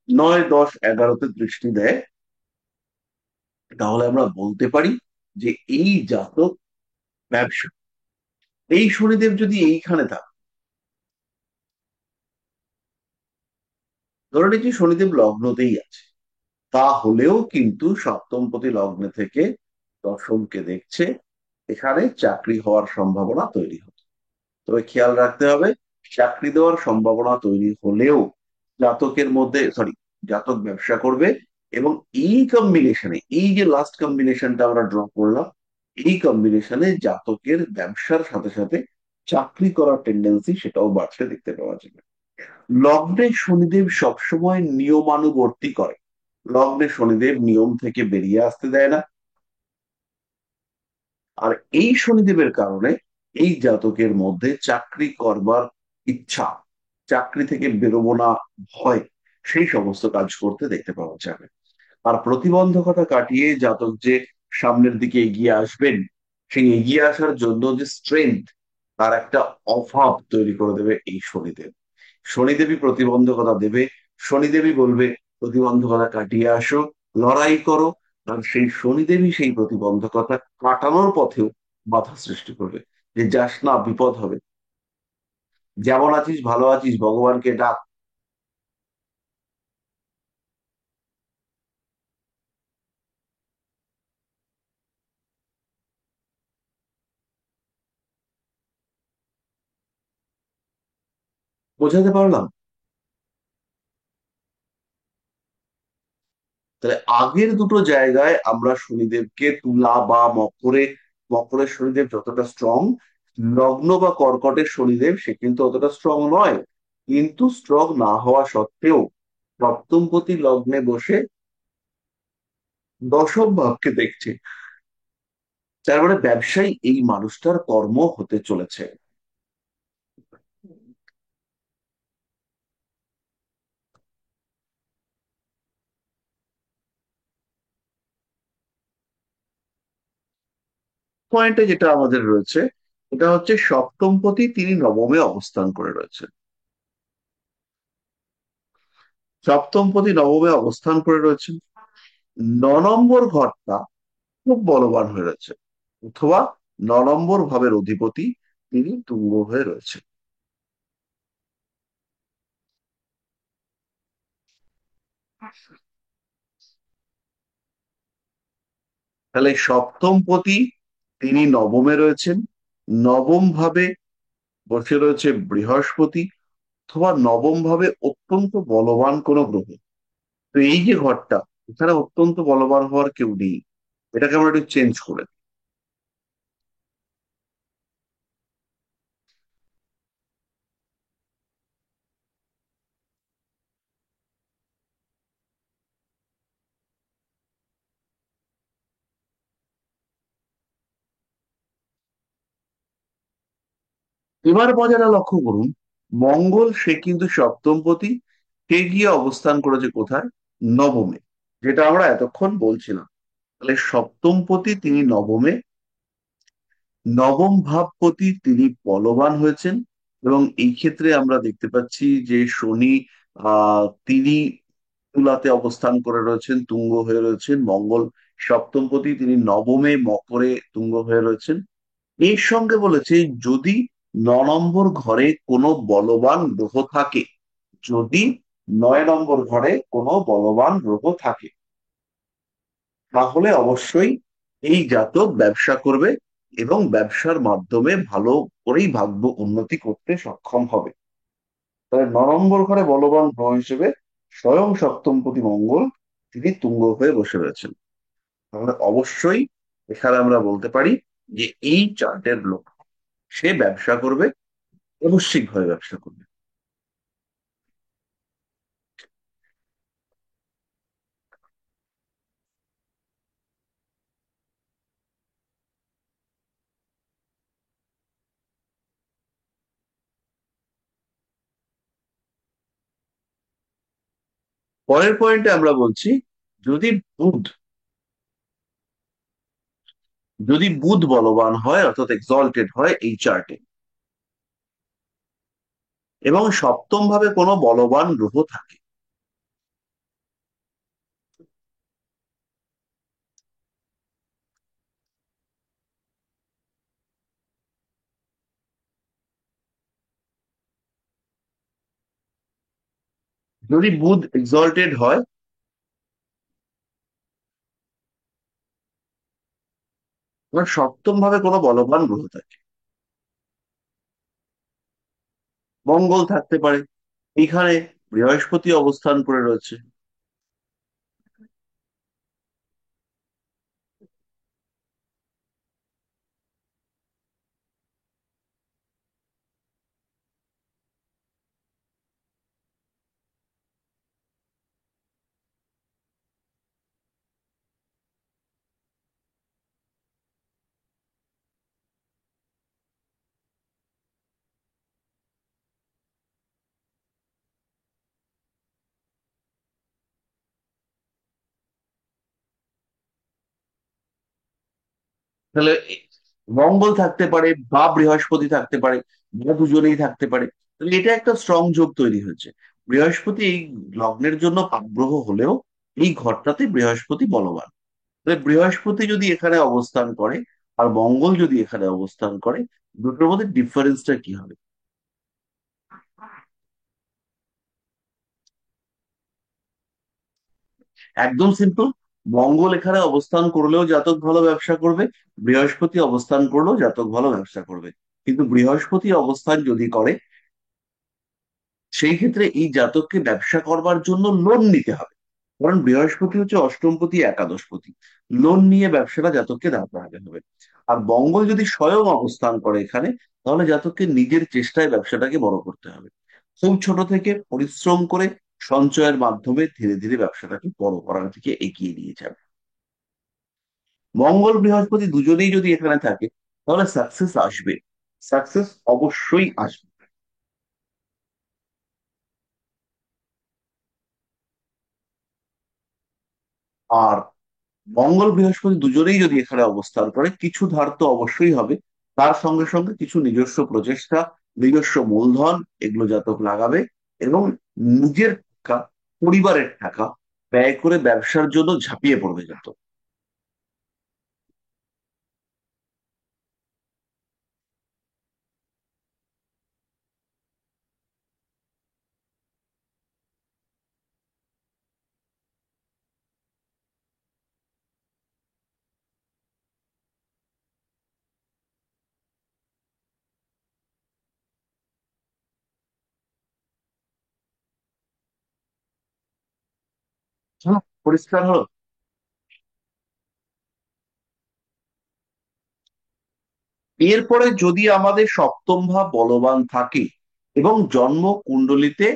9, 10, 11-তে দৃষ্টি দেয়, তাহলে আমরা বলতে পারি যে এই জাতক ব্যবসা, এই শনিদেব যদি এইখানে থাকে, ধরে নিচ্ছি শনিদেব লগ্নতেই আছে, তাহলেও কিন্তু সপ্তমপতি লগ্নে থেকে দশমকে দেখছে, এখানে চাকরি হওয়ার সম্ভাবনা তৈরি হচ্ছে। তবে খেয়াল রাখতে হবে, চাকরি দেওয়ার সম্ভাবনা তৈরি হলেও জাতকের মধ্যে, জাতক ব্যবসা করবে, এবং এই কম্বিনেশনে, এই যে লাস্ট কম্বিনেশনটা আমরা ড্র করলাম, এই কম্বিনেশনে জাতকের ব্যবসার সাথে সাথে চাকরি করার টেন্ডেন্সি সেটাও বাড়ছে দেখতে পাওয়া যাবে। লগ্নে শনিদেব সবসময় নিয়মানুবর্তী করে, লগ্নে শনিদেব নিয়ম থেকে বেরিয়ে আসতে দেয় না। আর এই শনিদেবের কারণে এই জাতকের মধ্যে চাকরি করবার ইচ্ছা, চাকরি থেকে বেরোবো না ভয়, সেই সমস্ত কাজ করতে দেখতে পাওয়া যাবে। আর প্রতিবন্ধকতা কাটিয়ে জাতক যে সামনের দিকে এগিয়ে আসবেন, সেই এগিয়ে আসার জন্য যে স্ট্রেংথ, তার একটা অভাব তৈরি করে দেবে এই শনিদেব। শনিদেবী প্রতিবন্ধকতা দেবে, শনিদেবী বলবে প্রতিবন্ধকতা কাটিয়ে আসো, লড়াই করো। আর সেই শনিদেবী সেই প্রতিবন্ধকতা কাটানোর পথেও বাধা সৃষ্টি করবে, যে যাস না, বিপদ হবে, যেমন আছিস ভালো আছিস, ভগবানকে ডাক। বোঝাতে পারলাম? তাহলে আগের দুটো জায়গায় আমরা শনিদেবকে তুলা বা মকরে, মকরের শনিদেব যতটা স্ট্রং, লগ্ন বা কর্কটের শনিদেব সে কিন্তু অতটা স্ট্রং নয়। কিন্তু স্ট্রং না হওয়া সত্ত্বেও সপ্তমপতি লগ্নে বসে দশম ভাবকে দেখছে, তার মানে ব্যবসায়ী এই মানুষটার কর্ম হতে চলেছে। পয়েন্টে যেটা আমাদের রয়েছে, এটা হচ্ছে সপ্তমপতি তিনি নবমে অবস্থান করে রয়েছে। সপ্তমপতি নবমে অবস্থান করে রয়েছে, 9 নম্বর ঘরটা খুব বলবান হয়ে রয়েছে, অথবা 9 নম্বর ভাবের অধিপতি তিনি তুঙ্গ হয়ে রয়েছে। তাহলে সপ্তমপতি তিনি নবমে রয়েছেন, নবম ভাবে বসে রয়েছে বৃহস্পতি, অথবা নবম ভাবে অত্যন্ত বলবান কোন গ্রহ। তো এই যে ঘরটা, এখানে অত্যন্ত বলবান হওয়ার কেউ নেই, এটাকে আমরা একটু চেঞ্জ করে দিই। এবার মজাটা লক্ষ্য করুন, মঙ্গল সে কিন্তু সপ্তমপতি, সে গিয়ে অবস্থান করেছে কোথায়? নবমে, যেটা আমরা এতক্ষণ বলছিলাম। তাহলে সপ্তমপতি তিনি নবমে, নবম ভাবপতি তিনি বলবান হয়েছেন। এবং এই ক্ষেত্রে আমরা দেখতে পাচ্ছি যে শনি তিনি তুলাতে অবস্থান করে রয়েছেন, তুঙ্গ হয়ে রয়েছেন। মঙ্গল সপ্তমপতি, তিনি নবমে মকরে তুঙ্গ হয়ে রয়েছেন। এর সঙ্গে বলেছে যদি 9 নম্বর ঘরে কোনো বলবান গ্রহ থাকে, যদি 9 নম্বর ঘরে কোনো বলবান গ্রহ থাকে, তাহলে অবশ্যই এই জাতক ব্যবসা করবে এবং ব্যবসার মাধ্যমে ভালো করেই ভাগ্য উন্নতি করতে সক্ষম হবে। তাহলে 9 নম্বর ঘরে বলবান গ্রহ হিসেবে স্বয়ং সপ্তমপতি মঙ্গল তিনি তুঙ্গ হয়ে বসে রয়েছেন। তাহলে অবশ্যই এখানে আমরা বলতে পারি যে এই চার্টের লোক সে ব্যবসা করবে, আবশ্যিকভাবে ব্যবসা করবে। পরের পয়েন্টে আমরা বলছি, যদি বুধ যদি বুধ বলবান হয় অর্থাৎ এক্সল্টেড হয় এই চার্টে, এবং সপ্তম ভাবে কোনো বলবান গ্রহ থাকে, যদি বুধ এক্সল্টেড হয়, এবং সপ্তম ভাবে কোনো বলবান গ্রহ থাকে, মঙ্গল থাকতে পারে, এখানে বৃহস্পতি অবস্থান করে রয়েছে, তাহলে মঙ্গল থাকতে পারে বা বৃহস্পতি থাকতে পারে, বা দুজনেই থাকতে পারে। তাহলে এটা একটা স্ট্রং যোগ তৈরি হয়েছে। বৃহস্পতি এই লগ্নের জন্য পাপগ্রহ হলেও এই ঘরটাতে বৃহস্পতি বলবান। তাহলে বৃহস্পতি যদি এখানে অবস্থান করে আর মঙ্গল যদি এখানে অবস্থান করে, দুটোর মধ্যে ডিফারেন্সটা কি হবে? একদম সিম্পল। মঙ্গল এখানে অবস্থান করলেও জাতক ভালো ব্যবসা করবে, বৃহস্পতি অবস্থান করলেও জাতক ভালো ব্যবসা করবে। কিন্তু বৃহস্পতি অবস্থান যদি করে, সেই ক্ষেত্রে এই জাতককে ব্যবসা করবার জন্য লোন নিতে হবে। কারণ বৃহস্পতি হচ্ছে অষ্টমপতি, একাদশপতি। লোন নিয়ে ব্যবসাটা জাতককে দাঁড় করাতে হবে। আর মঙ্গল যদি স্বয়ং অবস্থান করে এখানে, তাহলে জাতককে নিজের চেষ্টায় ব্যবসাটাকে বড় করতে হবে। খুব ছোট থেকে পরিশ্রম করে সঞ্চয়ের মাধ্যমে ধীরে ধীরে ব্যবসাটাকে বড় করার দিকে এগিয়ে নিয়ে যাবে। মঙ্গল বৃহস্পতি দুজনেই যদি এখানে থাকে, তাহলে সাকসেস আসবে, সাকসেস অবশ্যই আসবে। আর মঙ্গল বৃহস্পতি দুজনেই যদি এখানে অবস্থান করে, কিছু ধার তো অবশ্যই হবে, তার সঙ্গে সঙ্গে কিছু নিজস্ব প্রচেষ্টা, নিজস্ব মূলধন, এগুলো জাতক লাগাবে। এবং নিজের টাকা, পরিবারের টাকা ব্যয় করে ব্যবসার জন্য ঝাঁপিয়ে পড়বে জাতক। পরিষ্কার হলো? এরপরে যদি আমাদের সপ্তম ভাব বলবান থাকে এবং জন্ম কুণ্ডলিতে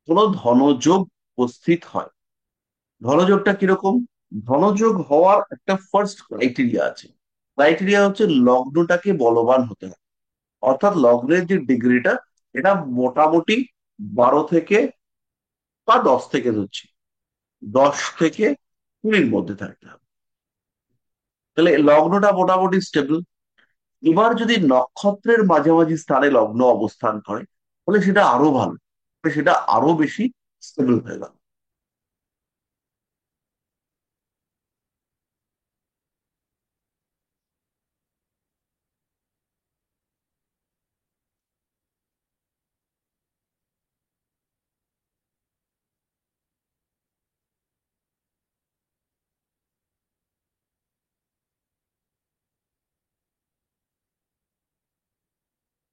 কোনো ধনযোগ উপস্থিত হয়, ধনযোগটা কিরকম? ধনযোগ হওয়ার একটা ফার্স্ট ক্রাইটেরিয়া আছে। ক্রাইটেরিয়া হচ্ছে লগ্নটাকে বলবান হতে হবে, অর্থাৎ লগ্নের যে ডিগ্রিটা এটা মোটামুটি 12 থেকে বা 10 থেকে ধরছি, 10 থেকে 20-র মধ্যে থাকতে হবে। তাহলে লগ্নটা মোটামুটি স্টেবল। এবার যদি নক্ষত্রের মাঝামাঝি স্থানে লগ্ন অবস্থান করে, তাহলে সেটা আরো ভালো, সেটা আরো বেশি স্টেবল হয়ে গেল।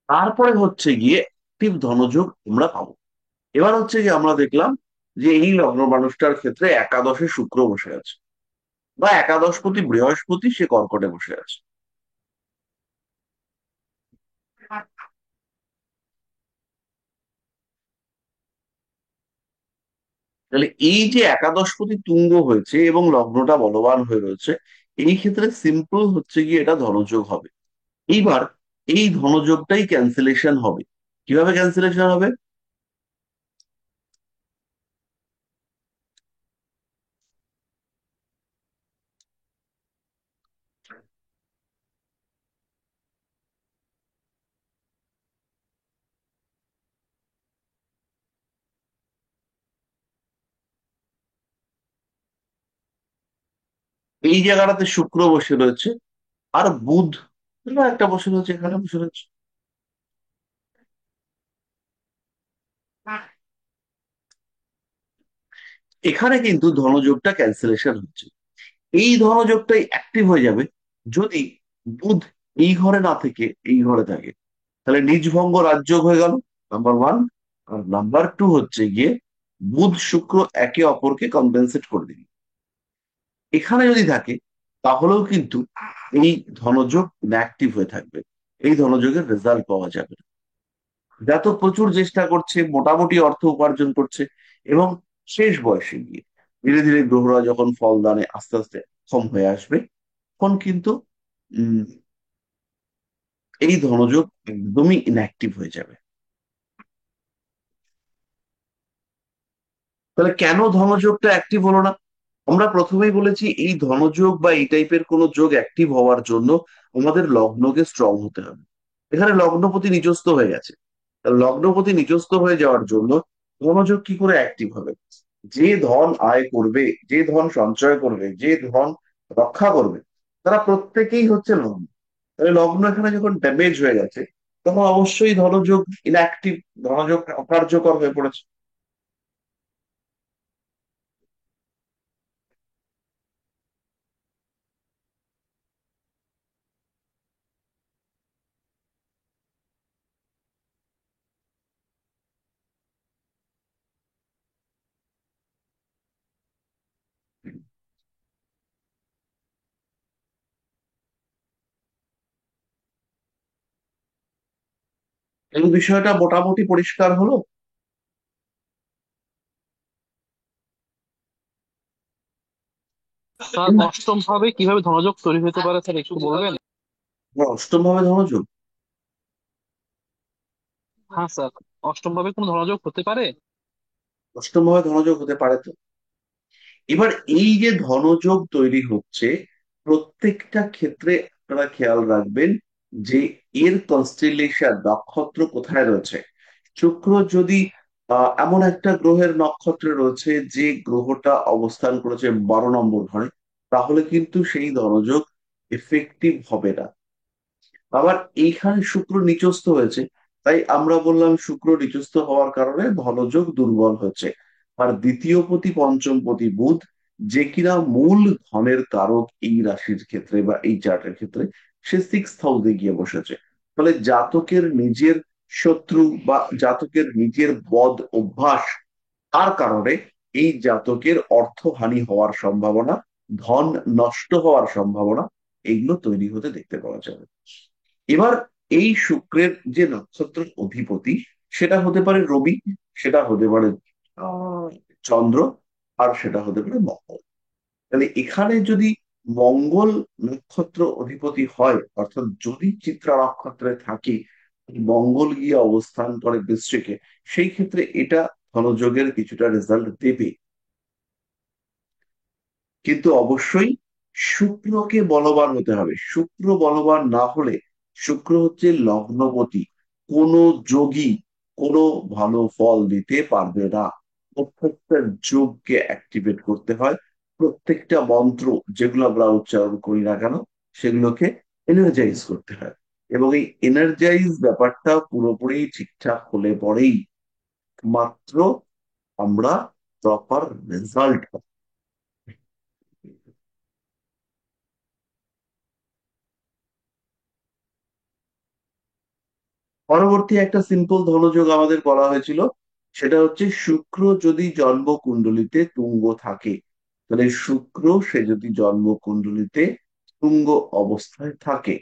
তারপরে হচ্ছে গিয়ে অ্যাক্টিভ ধনযোগ আমরা পাবো। এবার হচ্ছে গিয়ে আমরা দেখলাম যে এই লগ্ন মানুষটার ক্ষেত্রে একাদশে শুক্র বসে আছে, বা একাদশপতি বৃহস্পতি সে কর্কটে বসে আছে। তাহলে এই যে একাদশপতি তুঙ্গ হয়েছে এবং লগ্নটা বলবান হয়ে রয়েছে, এই ক্ষেত্রে সিম্পল হচ্ছে গিয়ে এটা ধনযোগ হবে। এইবার এই ধনযোগটাই ক্যান্সেলেশন হবে। কিভাবে ক্যান্সেলেশন হবে? এই জায়গাটাতে শুক্র বসে রয়েছে, আর বুধ একটা বসে রয়েছে, এখানে বসে রয়েছে। এখানে কিন্তু ধনযোগটা ক্যান্সেলেশন হচ্ছে। এই ধনযোগটাই অ্যাক্টিভ হয়ে যাবে যদি বুধ এই ঘরে না থেকে এই ঘরে থাকে। তাহলে নিজভঙ্গ রাজযোগ হয়ে গেল নাম্বার 1। আর নাম্বার 2 হচ্ছে গিয়ে বুধ শুক্র একে অপরকে কম্পেনসেট করে দিবে। এখানে যদি থাকে তাহলেও কিন্তু এই ধনযোগ ইনঅ্যাক্টিভ হয়ে থাকবে, এই ধনযোগের রেজাল্ট পাওয়া যাবে না। জাতক প্রচুর চেষ্টা করছে, মোটামুটি অর্থ উপার্জন করছে, এবং শেষ বয়সে গিয়ে ধীরে ধীরে গ্রহরা যখন ফলদানে আস্তে আস্তে ক্ষম হয়ে আসবে, তখন কিন্তু উম এই ধনযোগ একদমই ইনঅ্যাক্টিভ হয়ে যাবে। তাহলে কেন ধনযোগটা অ্যাক্টিভ হলো না? আমরা প্রথমেই বলেছি এই ধনযোগ বা এই টাইপের কোনো যোগ অ্যাক্টিভ হওয়ার জন্য আমাদের লগ্নকে স্ট্রং হতে হবে। এখানে লগ্নপতি নিচস্থ হয়ে গেছে। লগ্নপতি নিচস্থ হয়ে যাওয়ার জন্য ধনযোগ কি করে অ্যাক্টিভ হবে? যে ধন আয় করবে, যে ধন সঞ্চয় করবে, যে ধন রক্ষা করবে, তারা প্রত্যেকেই হচ্ছে লগ্ন। তাহলে লগ্ন এখানে যখন ড্যামেজ হয়ে গেছে, তখন অবশ্যই ধনযোগ ইনঅ্যাক্টিভ, ধনযোগ অকার্যকর হয়ে পড়েছে। এই বিষয়টা মোটামুটি পরিষ্কার হলো। স্যার, অষ্টম ভাবে কিভাবে ধনযোগ তৈরি হতে পারে স্যার একটু বলবেন? অষ্টম ভাবে ধনযোগ? হ্যাঁ স্যার, অষ্টম ভাবে কোনো ধনযোগ হতে পারে? অষ্টম ভাবে ধনযোগ হতে পারে তো। এবার এই যে ধনযোগ তৈরি হচ্ছে, প্রত্যেকটা ক্ষেত্রে আপনারা খেয়াল রাখবেন যে এর কনস্টেলেশন নক্ষত্র কোথায় রয়েছে। শুক্র যদি এমন একটা গ্রহের নক্ষত্রে রয়েছে যে গ্রহটা অবস্থান করেছে 12 নম্বর ঘরে, তাহলে কিন্তু সেই ধনযোগ এফেক্টিভ হবে না। আবার এইখানে শুক্র নিচস্থ হয়েছে, তাই আমরা বললাম শুক্র নিচস্থ হওয়ার কারণে ধনযোগ দুর্বল হচ্ছে। আর দ্বিতীয় পতি পঞ্চম পতি বুধ, যে কিনা মূল ধনের কারক এই রাশির ক্ষেত্রে বা এই চার্টের ক্ষেত্রে, সে 6th হাউসে গিয়ে বসেছে। ফলে জাতকের নিজের শত্রু বা জাতকের নিজের বদ অভ্যাস, তার কারণে এই জাতকের অর্থহানি হওয়ার সম্ভাবনা, ধন নষ্ট হওয়ার সম্ভাবনা, এগুলো তৈরি হতে দেখতে পাওয়া যাবে। এবার এই শুক্রের যে নক্ষত্রের অধিপতি, সেটা হতে পারে রবি, সেটা হতে পারে আহ, চন্দ্র, আর সেটা হতে পারে মঙ্গল। তাহলে এখানে যদি মঙ্গল নক্ষত্র অধিপতি হয়, অর্থাৎ যদি চিত্রা নক্ষত্রে থাকে, মঙ্গল গিয়ে অবস্থান করে বৃশ্চিকে, সেই ক্ষেত্রে এটা ধনযোগের কিছুটা রেজাল্ট দেবে। কিন্তু অবশ্যই শুক্রকে বলবান হতে হবে। শুক্র বলবান না হলে, শুক্র হচ্ছে লগ্নপতি, কোনো যোগী কোনো ভালো ফল দিতে পারবে না। প্রত্যেকটা যোগকে অ্যাক্টিভেট করতে হয়, প্রত্যেকটা মন্ত্র যেগুলো আমরা উচ্চারণ করি না কেন সেগুলোকে এনার্জাইজ করতে হয়। এবং এই এনার্জাইজ ব্যাপারটা পুরোপুরি ঠিকঠাক হলে পরেই মাত্র আমরা প্রপার রেজাল্ট পাবো। পরবর্তী একটা সিম্পল ধনযোগ আমাদের বলা হয়েছিল, সেটা হচ্ছে শুক্র যদি জন্ম কুণ্ডলিতে তুঙ্গ থাকে, তাহলে শুক্র সে যদি জন্ম কুণ্ডলিতে তুঙ্গ অবস্থায় থাকে,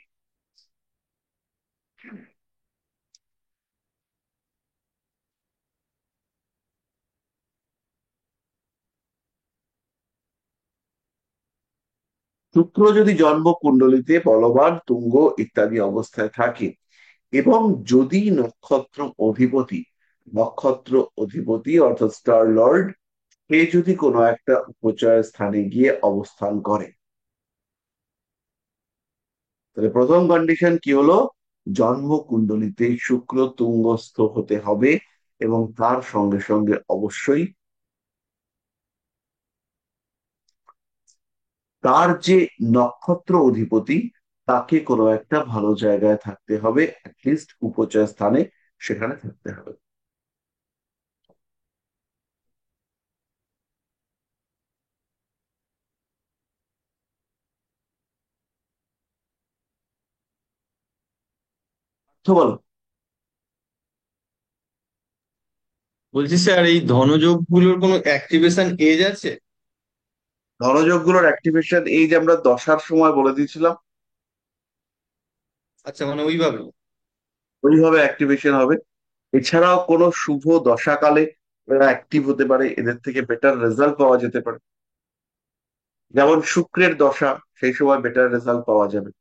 শুক্র যদি জন্ম কুণ্ডলিতে বলবান তুঙ্গ ইত্যাদি অবস্থায় থাকে, এবং যদি নক্ষত্র অধিপতি অর্থাৎ স্টার লর্ড সে যদি কোনো একটা উপচয় স্থানে গিয়ে অবস্থান করে, তাহলে প্রথম কন্ডিশন কি হলো, জন্ম কুণ্ডলিতে শুক্র তুঙ্গস্থ হতে হবে, এবং তার সঙ্গে সঙ্গে অবশ্যই তার যে নক্ষত্র অধিপতি তাকে কোনো একটা ভালো জায়গায় থাকতে হবে, অ্যাটলিস্ট উপচয় স্থানে সেখানে থাকতে হবে। তো বলো। বলছি স্যার, এই ধনযোগ গুলোর কোনো অ্যাক্টিভেশন এজ আছে? ধনযোগ গুলোর অ্যাক্টিভেশন এই যে আমরা দশার সময় বলে দিয়েছিলাম, আচ্ছা, মানে ওইভাবে। ওইভাবে অ্যাক্টিভেশন হবে। এছাড়াও কোনো শুভ দশাকালে এরা অ্যাক্টিভ হতে পারে, এদের থেকে বেটার রেজাল্ট পাওয়া যেতে পারে। যেমন শুক্রের দশা, সেই সময় বেটার রেজাল্ট পাওয়া যাবে।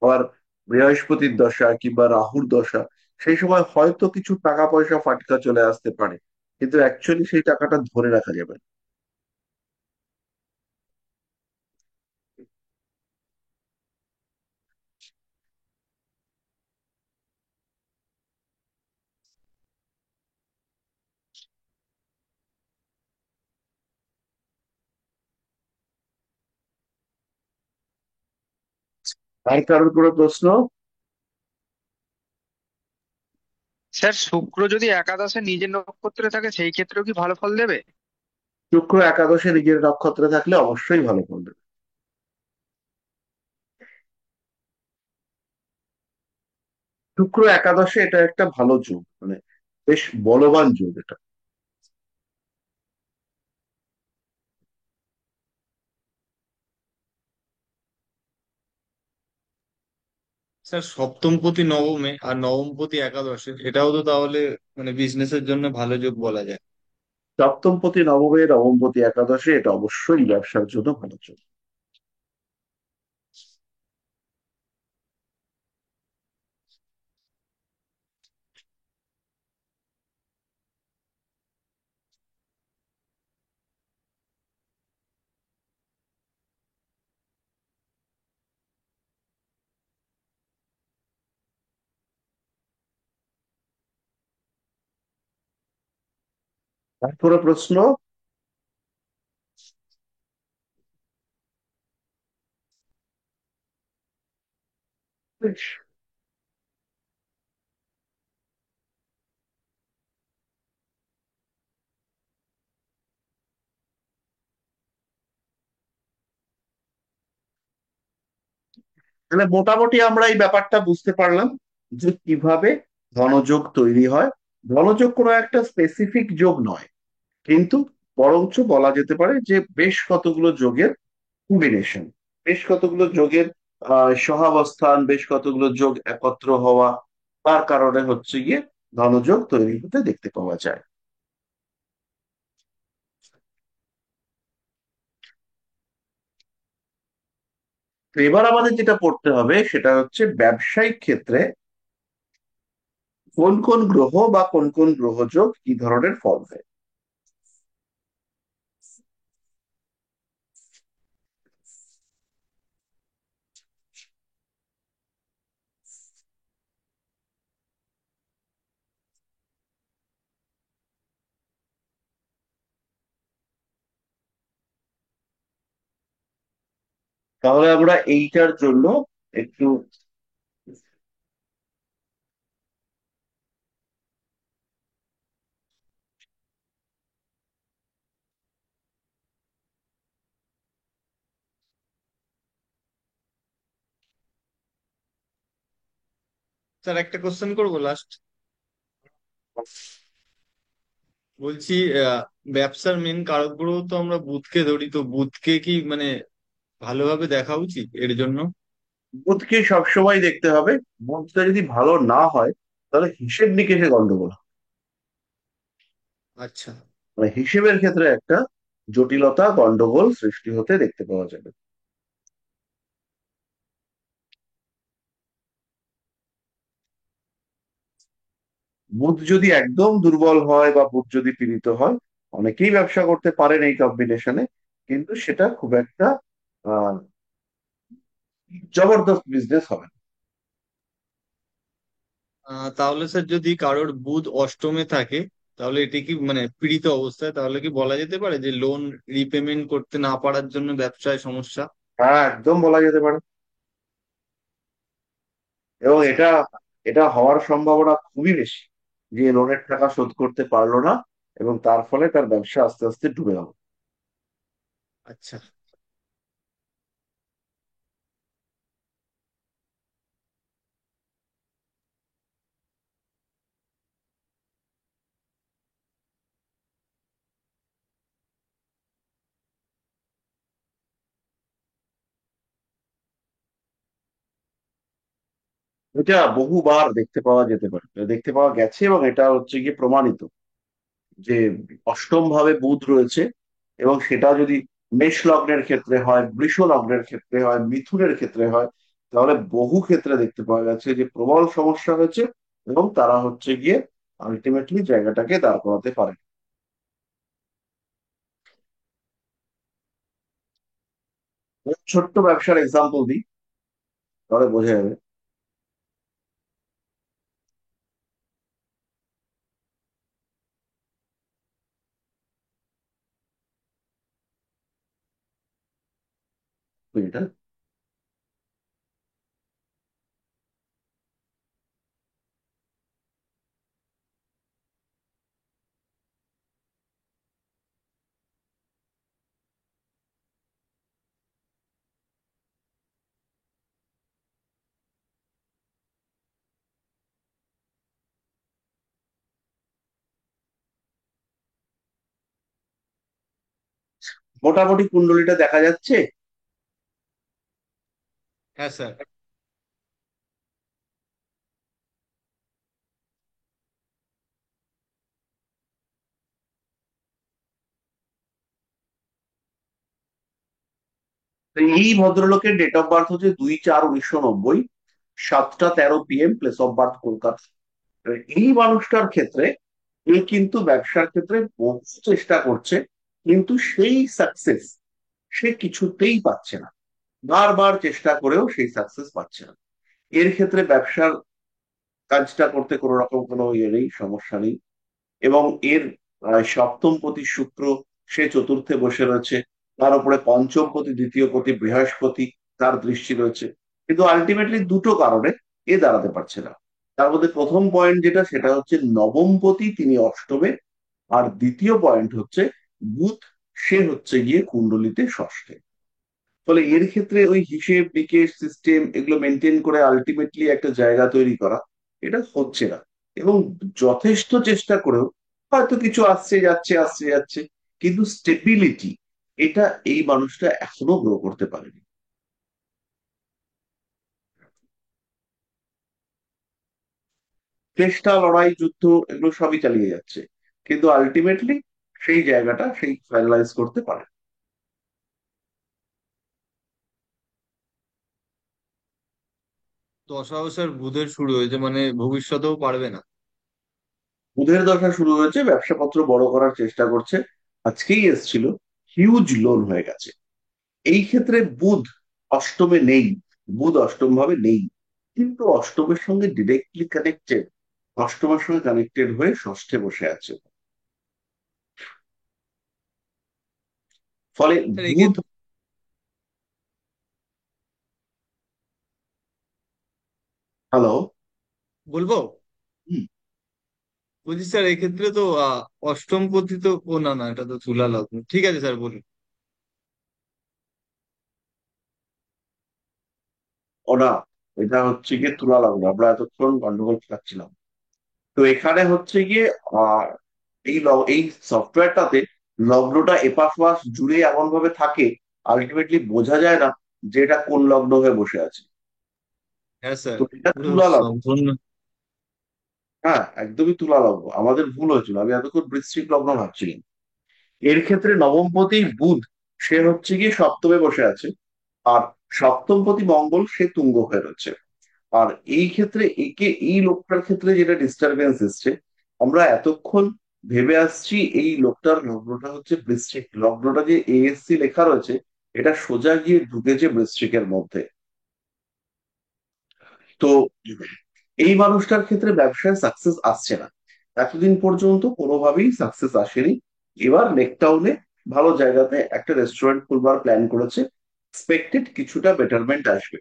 আবার বৃহস্পতির দশা কিংবা রাহুর দশা, সেই সময় হয়তো কিছু টাকা পয়সা ফাটকা চলে আসতে পারে, কিন্তু অ্যাকচুয়ালি সেই টাকাটা ধরে রাখা যাবে না। আর কারোর কোনো প্রশ্ন? স্যার, শুক্র যদি একাদশে নিজের নক্ষত্রে থাকে সেই ক্ষেত্রেও কি ভালো ফল দেবে? শুক্র একাদশে নিজের নক্ষত্রে থাকলে অবশ্যই ভালো ফল দেবে। শুক্র একাদশে এটা একটা ভালো যোগ, মানে বেশ বলবান যোগ এটা। স্যার, সপ্তমপতি নবমে আর নবমপতি একাদশে, এটাও তো তাহলে মানে বিজনেসের জন্য ভালো যোগ বলা যায়। সপ্তমপতি নবমে, নবমপতি একাদশে, এটা অবশ্যই ব্যবসার জন্য ভালো যোগ। তারপরে প্রশ্ন? তাহলে মোটামুটি আমরা এই ব্যাপারটা বুঝতে পারলাম যে কিভাবে ধনযোগ তৈরি হয়। ধনযোগ কোনো একটা স্পেসিফিক যোগ নয়, কিন্তু বরঞ্চ বলা যেতে পারে যে বেশ কতগুলো যোগের কম্বিনেশন, বেশ কতগুলো যোগের সহাবস্থান, বেশ কতগুলো যোগ একত্র হওয়া, তার কারণে হচ্ছে গিয়ে ধনযোগ তৈরি হতে দেখতে পাওয়া যায়। তো এবার আমাদের যেটা পড়তে হবে সেটা হচ্ছে ব্যবসায়িক ক্ষেত্রে কোন কোন গ্রহ বা কোন কোন গ্রহযোগ কি ধরনের ফল দেয়? তাহলে আমরা এইটার জন্য একটু, স্যার একটা কোশ্চেন করবো লাস্ট। বলছি আহ, ব্যবসার মেন কারক গ্রহ তো আমরা বুধকে ধরি, তো বুধকে কি মানে ভালোভাবে দেখা উচিত এর জন্য? বুধকে সবসময় দেখতে হবে। বুধটা যদি ভালো না হয় তাহলে হিসেব নিকেশে গন্ডগোল হবে। আচ্ছা। মানে হিসেবের ক্ষেত্রে একটা জটিলতা গন্ডগোল সৃষ্টি হতে দেখতে পাওয়া যাবে। বুধ যদি একদম দুর্বল হয় বা বুধ যদি পীড়িত হয়, অনেকেই ব্যবসা করতে পারেন এই কম্বিনেশনে, কিন্তু সেটা খুব একটা আহ জবরদস্ত বিজনেস হবে না। তাহলে স্যার যদি কারোর বুধ অষ্টমে থাকে, তাহলে এটি কি মানে পীড়িত অবস্থায়, তাহলে কি বলা যেতে পারে যে লোন রিপেমেন্ট করতে না পারার জন্য ব্যবসায় সমস্যা? হ্যাঁ, একদম বলা যেতে পারে। এবং আচ্ছা। এটা এটা হওয়ার সম্ভাবনা খুবই বেশি, যে লোনের টাকা শোধ করতে পারলো না এবং তার ফলে তার ব্যবসা আস্তে আস্তে ডুবে গেল। আচ্ছা। এটা বহুবার দেখতে পাওয়া যেতে পারে, দেখতে পাওয়া গেছে, এবং এটা হচ্ছে গিয়ে প্রমাণিত যে অষ্টম ভাবে বুধ রয়েছে, এবং সেটা যদি মেষ লগ্নের ক্ষেত্রে হয়, বৃষ লগ্নের ক্ষেত্রে হয়, মিথুনের ক্ষেত্রে হয়, তাহলে বহু ক্ষেত্রে দেখতে পাওয়া গেছে যে প্রবল সমস্যা হয়েছে এবং তারা হচ্ছে গিয়ে আলটিমেটলি জায়গাটাকে দাঁড় করাতে পারে। ছোট্ট ব্যবসার এক্সাম্পল দিই, তাহলে বোঝা যাবে। এটা মোটামুটি কুণ্ডলিটা দেখা যাচ্ছে। হ্যাঁ স্যার। তো এই ভদ্রলোকের ডেট অফ বার্থ হচ্ছে 2/4/1990, 7টা 13 PM, place of birth Kolkata. এবার এই মানুষটার ক্ষেত্রে এ কিন্তু ব্যবসার ক্ষেত্রে বহু চেষ্টা করছে, কিন্তু সেই সাকসেস সে কিছুতেই পাচ্ছে না। বারবার চেষ্টা করেও সেই সাকসেস পাচ্ছে না। এর ক্ষেত্রে ব্যবসার কাজটা করতে কোনো রকম কোনো ইয়ে নেই, সমস্যা নেই। এবং এর সপ্তম পতি শুক্র, সে চতুর্থে বসে রয়েছে, তার উপরে পঞ্চম পতি দ্বিতীয় পতি বৃহস্পতি, তার দৃষ্টি রয়েছে। কিন্তু আলটিমেটলি দুটো কারণে এ দাঁড়াতে পারছে না। তার মধ্যে প্রথম পয়েন্ট যেটা, সেটা হচ্ছে নবম পতি তিনি অষ্টমে, আর দ্বিতীয় পয়েন্ট হচ্ছে বুধ, সে হচ্ছে গিয়ে কুণ্ডলিতে ষষ্ঠে। ফলে এর ক্ষেত্রে ওই হিসেব নিকেশ সিস্টেম এগুলো মেনটেন করে আলটিমেটলি একটা জায়গা তৈরি করা, এটা হচ্ছে না। এবং যথেষ্ট চেষ্টা করেও হয়তো কিছু আসছে যাচ্ছে আসছে যাচ্ছে, কিন্তু স্টেবিলিটি, এটা এই মানুষটা এখনো গ্রো করতে পারেনি। চেষ্টা, লড়াই, যুদ্ধ এগুলো সবই চালিয়ে যাচ্ছে, কিন্তু আলটিমেটলি সেই জায়গাটা সেই ফাইনালাইজ করতে পারে। দশাও স্যার বুধের শুরু হয়েছে, মানে ভবিষ্যতেও পারবে না। বুধের দশা শুরু হয়েছে, ব্যবসাপত্র বড় করার চেষ্টা করছে, আজকেই এসছিল, হিউজ লোন হয়ে গেছে। এই ক্ষেত্রে বুধ অষ্টমে নেই, বুধ অষ্টম ভাবে নেই, কিন্তু অষ্টমের সঙ্গে ডিরেক্টলি কানেক্টেড, অষ্টমের সঙ্গে কানেক্টেড হয়ে ষষ্ঠে বসে আছে। ফলে স্যার বুধ, এক্ষেত্রে হ্যালো, বলবো, বলছি স্যার এক্ষেত্রে তো অষ্টম পতি তো, ও না না, এটা তো তুলা লগ্ন, ঠিক আছে স্যার বলুন। ওরা, এটা হচ্ছে গিয়ে তুলা লগ্ন, আমরা এতক্ষণ গন্ডগোল পাচ্ছিলাম। তো এখানে হচ্ছে গিয়ে আহ এই সফটওয়্যারটাতে লগ্নটা এপাশ ওপাশ জুড়ে এমন ভাবে থাকে, আলটিমেটলি বোঝা যায় না যে এটা কোন লগ্ন হয়ে বসে আছে। হ্যাঁ স্যার, তো এটা পুরো তুলা লগ্ন। সম্পূর্ণ। হ্যাঁ, একদমই তুলা লগ্ন, আমাদের ভুল হয়েছিল, আমি এতক্ষণ বৃশ্চিক লগ্ন ভাবছিলাম। এর ক্ষেত্রে নবমপতি বুধ, সে হচ্ছে গিয়ে সপ্তমে বসে আছে, আর সপ্তমপতি মঙ্গল সে তুঙ্গ হয়ে রয়েছে। আর এই ক্ষেত্রে একে, এই লোকটার ক্ষেত্রে যেটা ডিস্টারবেন্স এসছে, আমরা এতক্ষণ ভেবে আসছি এই লোকটার লগ্নটা হচ্ছে বৃশ্চিক, লগ্নটা যে এএসসি লেখা রয়েছে, এটা সোজা গিয়ে ঢুকেছে বৃশ্চিকের মধ্যে। তো এই মানুষটার ক্ষেত্রে ব্যবসায় সাকসেস আসছে না, এতদিন পর্যন্ত কোনোভাবেই সাকসেস আসেনি। এবার লেকটাউনে ভালো জায়গাতে একটা রেস্টুরেন্ট খুলবার প্ল্যান করেছে, এক্সপেক্টেড কিছুটা বেটারমেন্ট আসবে।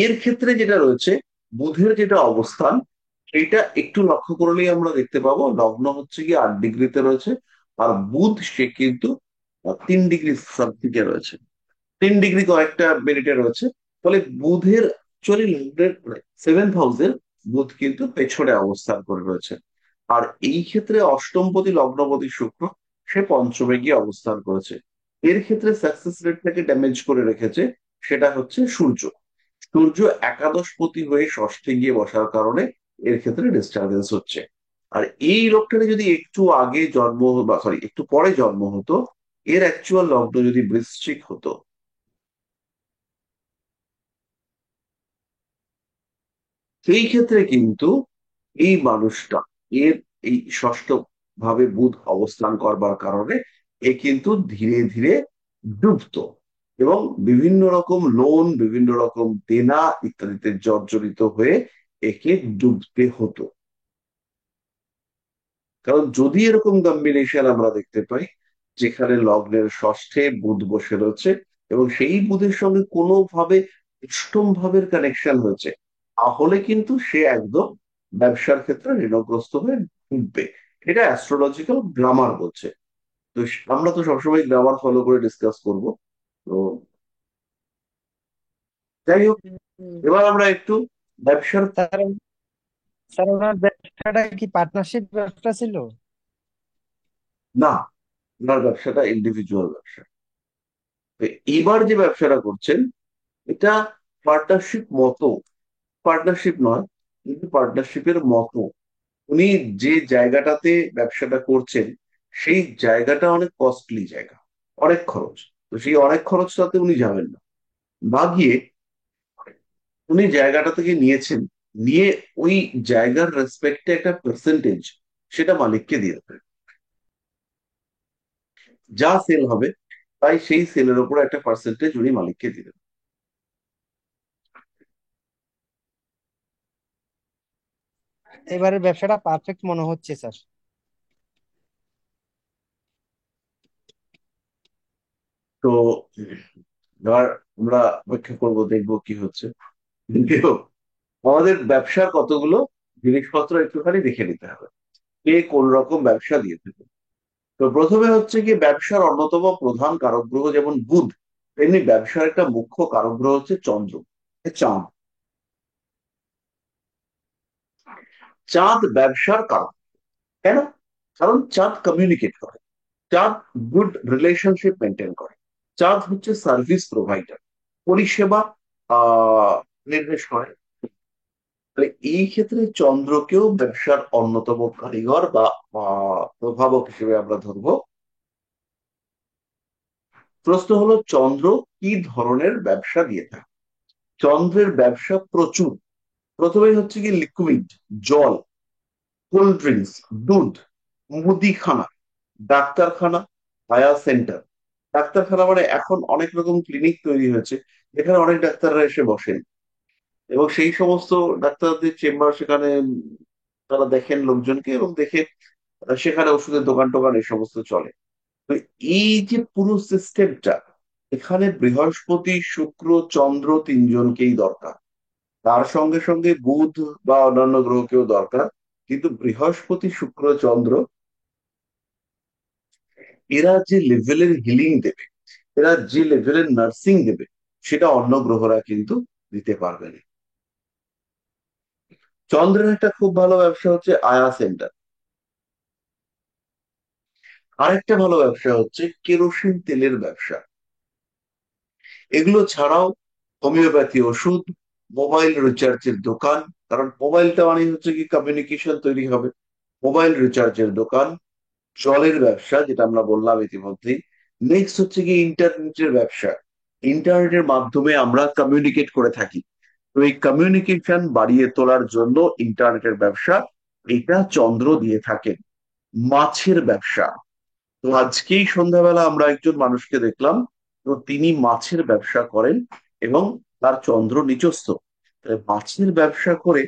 এর ক্ষেত্রে যেটা রয়েছে, বুধের যেটা অবস্থান, সেটা একটু লক্ষ্য করলেই আমরা দেখতে পাবো, লগ্ন হচ্ছে কি 8 ডিগ্রিতে রয়েছে, আর বুধ সে কিন্তু 3 ডিগ্রি সামথিংয়ে রয়েছে, 3 ডিগ্রি কয়েকটা মিনিটে রয়েছে। ফলে বুধের অ্যাকচুয়ালি লগ্নের 7th হাউসের বুধ কিন্তু পেছনে অবস্থান করে রয়েছে। আর এই ক্ষেত্রে অষ্টমপতি লগ্নপতি শুক্র, সে পঞ্চমে গিয়ে অবস্থান করেছে। এর ক্ষেত্রে সাকসেস রেটটাকে ড্যামেজ করে রেখেছে, সেটা হচ্ছে সূর্য। সূর্য একাদশপতি হয়ে ষষ্ঠে গিয়ে বসার কারণে এর ক্ষেত্রে ডিস্টারবেন্স হচ্ছে। আর এই লোকটার যদি একটু আগে জন্ম, বা সরি একটু পরে জন্ম হতো, এর অ্যাকচুয়াল লগ্ন যদি বৃশ্চিক হতো, সেই ক্ষেত্রে কিন্তু এই মানুষটা, এর এই ষষ্ঠ ভাবে বুধ অবস্থান করবার কারণে এ কিন্তু ধীরে ধীরে ডুবতো, এবং বিভিন্ন রকম লোন, বিভিন্ন রকম দেনা ইত্যাদিতে জর্জরিত হয়ে একে ডুবতে হতো। কারণ যদি এরকম কম্বিনেশন আমরা দেখতে পাই, যেখানে লগ্নের ষষ্ঠে বুধ বসে রয়েছে এবং সেই বুধের সঙ্গে কোনোভাবে অষ্টম ভাবের কানেকশন হয়েছে, তাহলে কিন্তু সে একদম ব্যবসার ক্ষেত্রে ঋণগ্রস্ত হয়ে ডুববে। এটা অ্যাস্ট্রোলজিক্যাল গ্রামার বলছে। তো আমরা তো সবসময় গ্রামার ফলো করে ডিসকাস করব। তো যাই হোক, এবার আমরা একটু ব্যবসার, স্যার, স্যার ওনার ব্যবসাটা কি পার্টনারশিপ ব্যবসা ছিল? না, ওনার ব্যবসাটা ইন্ডিভিজুয়াল ব্যবসা। তো এবার যে ব্যবসাটা করছেন, এটা পার্টনারশিপ মতো, পার্টনারশিপ নয়, কিন্তু পার্টনারশিপের মতো। উনি যে জায়গাটাতে ব্যবসাটা করছেন, সেই জায়গাটা অনেক কস্টলি জায়গা, অনেক খরচ। তো সেই অনেক খরচটাতে উনি যাবেন না, না গিয়ে উনি জায়গাটা থেকে নিয়েছেন, নিয়ে ওই জায়গার রেসপেক্টে একটা পার্সেন্টেজ সেটা মালিককে দিয়ে দেবেন। যা সেল হবে, তাই সেই সেলের উপর একটা পার্সেন্টেজ উনি মালিককে দিবেন। এবারের ব্যবসাটা পারফেক্ট মনে হচ্ছে স্যার। তো এবার আমরা অপেক্ষা করবো, দেখবো কি হচ্ছে। কিন্তু আমাদের ব্যবসার কতগুলো জিনিসপত্র একটুখানি দেখে নিতে হবে, কে কোন রকম ব্যবসা দিয়ে থাকে। তো প্রথমে হচ্ছে কি, ব্যবসার অন্যতম প্রধান কারক গ্রহ যেমন বুধ, তেমনি ব্যবসার একটা মুখ্য কারক গ্রহ হচ্ছে চন্দ্র, চাঁদ। চাঁদ ব্যবসার কারক। কেন? কারণ চাঁদ কমিউনিকেট করে, চাঁদ গুড রিলেশনশিপ মেনটেন করে, চাঁদ হচ্ছে সার্ভিস প্রোভাইডার, পরিষেবা নির্দেশ করে। তাহলে এই ক্ষেত্রে চন্দ্রকেও ব্যবসার অন্যতম কারিগর বা প্রভাবক হিসেবে আমরা ধরবো। প্রশ্ন হলো, চন্দ্র কি ধরনের ব্যবসা দিয়ে থাকে? চন্দ্রের ব্যবসা প্রচুর। প্রথমেই হচ্ছে কি লিকুইড, জল, কোল্ড ড্রিঙ্কস, দুধ, মুদিখানা, ডাক্তারখানা, হায়া সেন্টার। ডাক্তারখানা মানে এখন অনেক রকম ক্লিনিক তৈরি হয়েছে যেখানে অনেক ডাক্তাররা এসে বসেন, এবং সেই সমস্ত ডাক্তারদের চেম্বার, সেখানে তারা দেখেন লোকজনকে এবং দেখে সেখানে ওষুধের দোকান টোকান এই সমস্ত চলে। তো এই যে পুরো সিস্টেমটা, এখানে বৃহস্পতি শুক্র চন্দ্র তিনজনকেই দরকার। তার সঙ্গে সঙ্গে বুধ বা অন্যান্য গ্রহকেও দরকার, কিন্তু বৃহস্পতি শুক্র চন্দ্র এরা যে লেভেলের হিলিং দেবে, এরা যে লেভেলের নার্সিং দেবে, সেটা অন্য গ্রহরা কিন্তু দিতে পারবে না। চন্দ্রের একটা খুব ভালো ব্যবসা হচ্ছে আয়া সেন্টার। আরেকটা ভালো ব্যবসা হচ্ছে কেরোসিন তেলের ব্যবসা। এগুলো ছাড়াও হোমিওপ্যাথি ওষুধ, মোবাইল রিচার্জের দোকান, কারণ মোবাইলটা মানে হচ্ছে কি কমিউনিকেশন তৈরি হবে, মোবাইল রিচার্জের দোকান, জলের ব্যবসা যেটা আমরা বললাম ইতিমধ্যেই। নেক্সট হচ্ছে কি ইন্টারনেটের ব্যবসা। ইন্টারনেটের মাধ্যমে আমরা কমিউনিকেট করে থাকি, তো এই কমিউনিকেশন বাড়িয়ে তোলার জন্য ইন্টারনেটের ব্যবসা, এটা চন্দ্র দিয়ে থাকেন। মাছের ব্যবসা, তো আজকেই সন্ধ্যাবেলা আমরা একজন মানুষকে দেখলাম, তো তিনি মাছের ব্যবসা করেন এবং তার চন্দ্র নিচস্থ। তাহলে মাছের ব্যবসা করে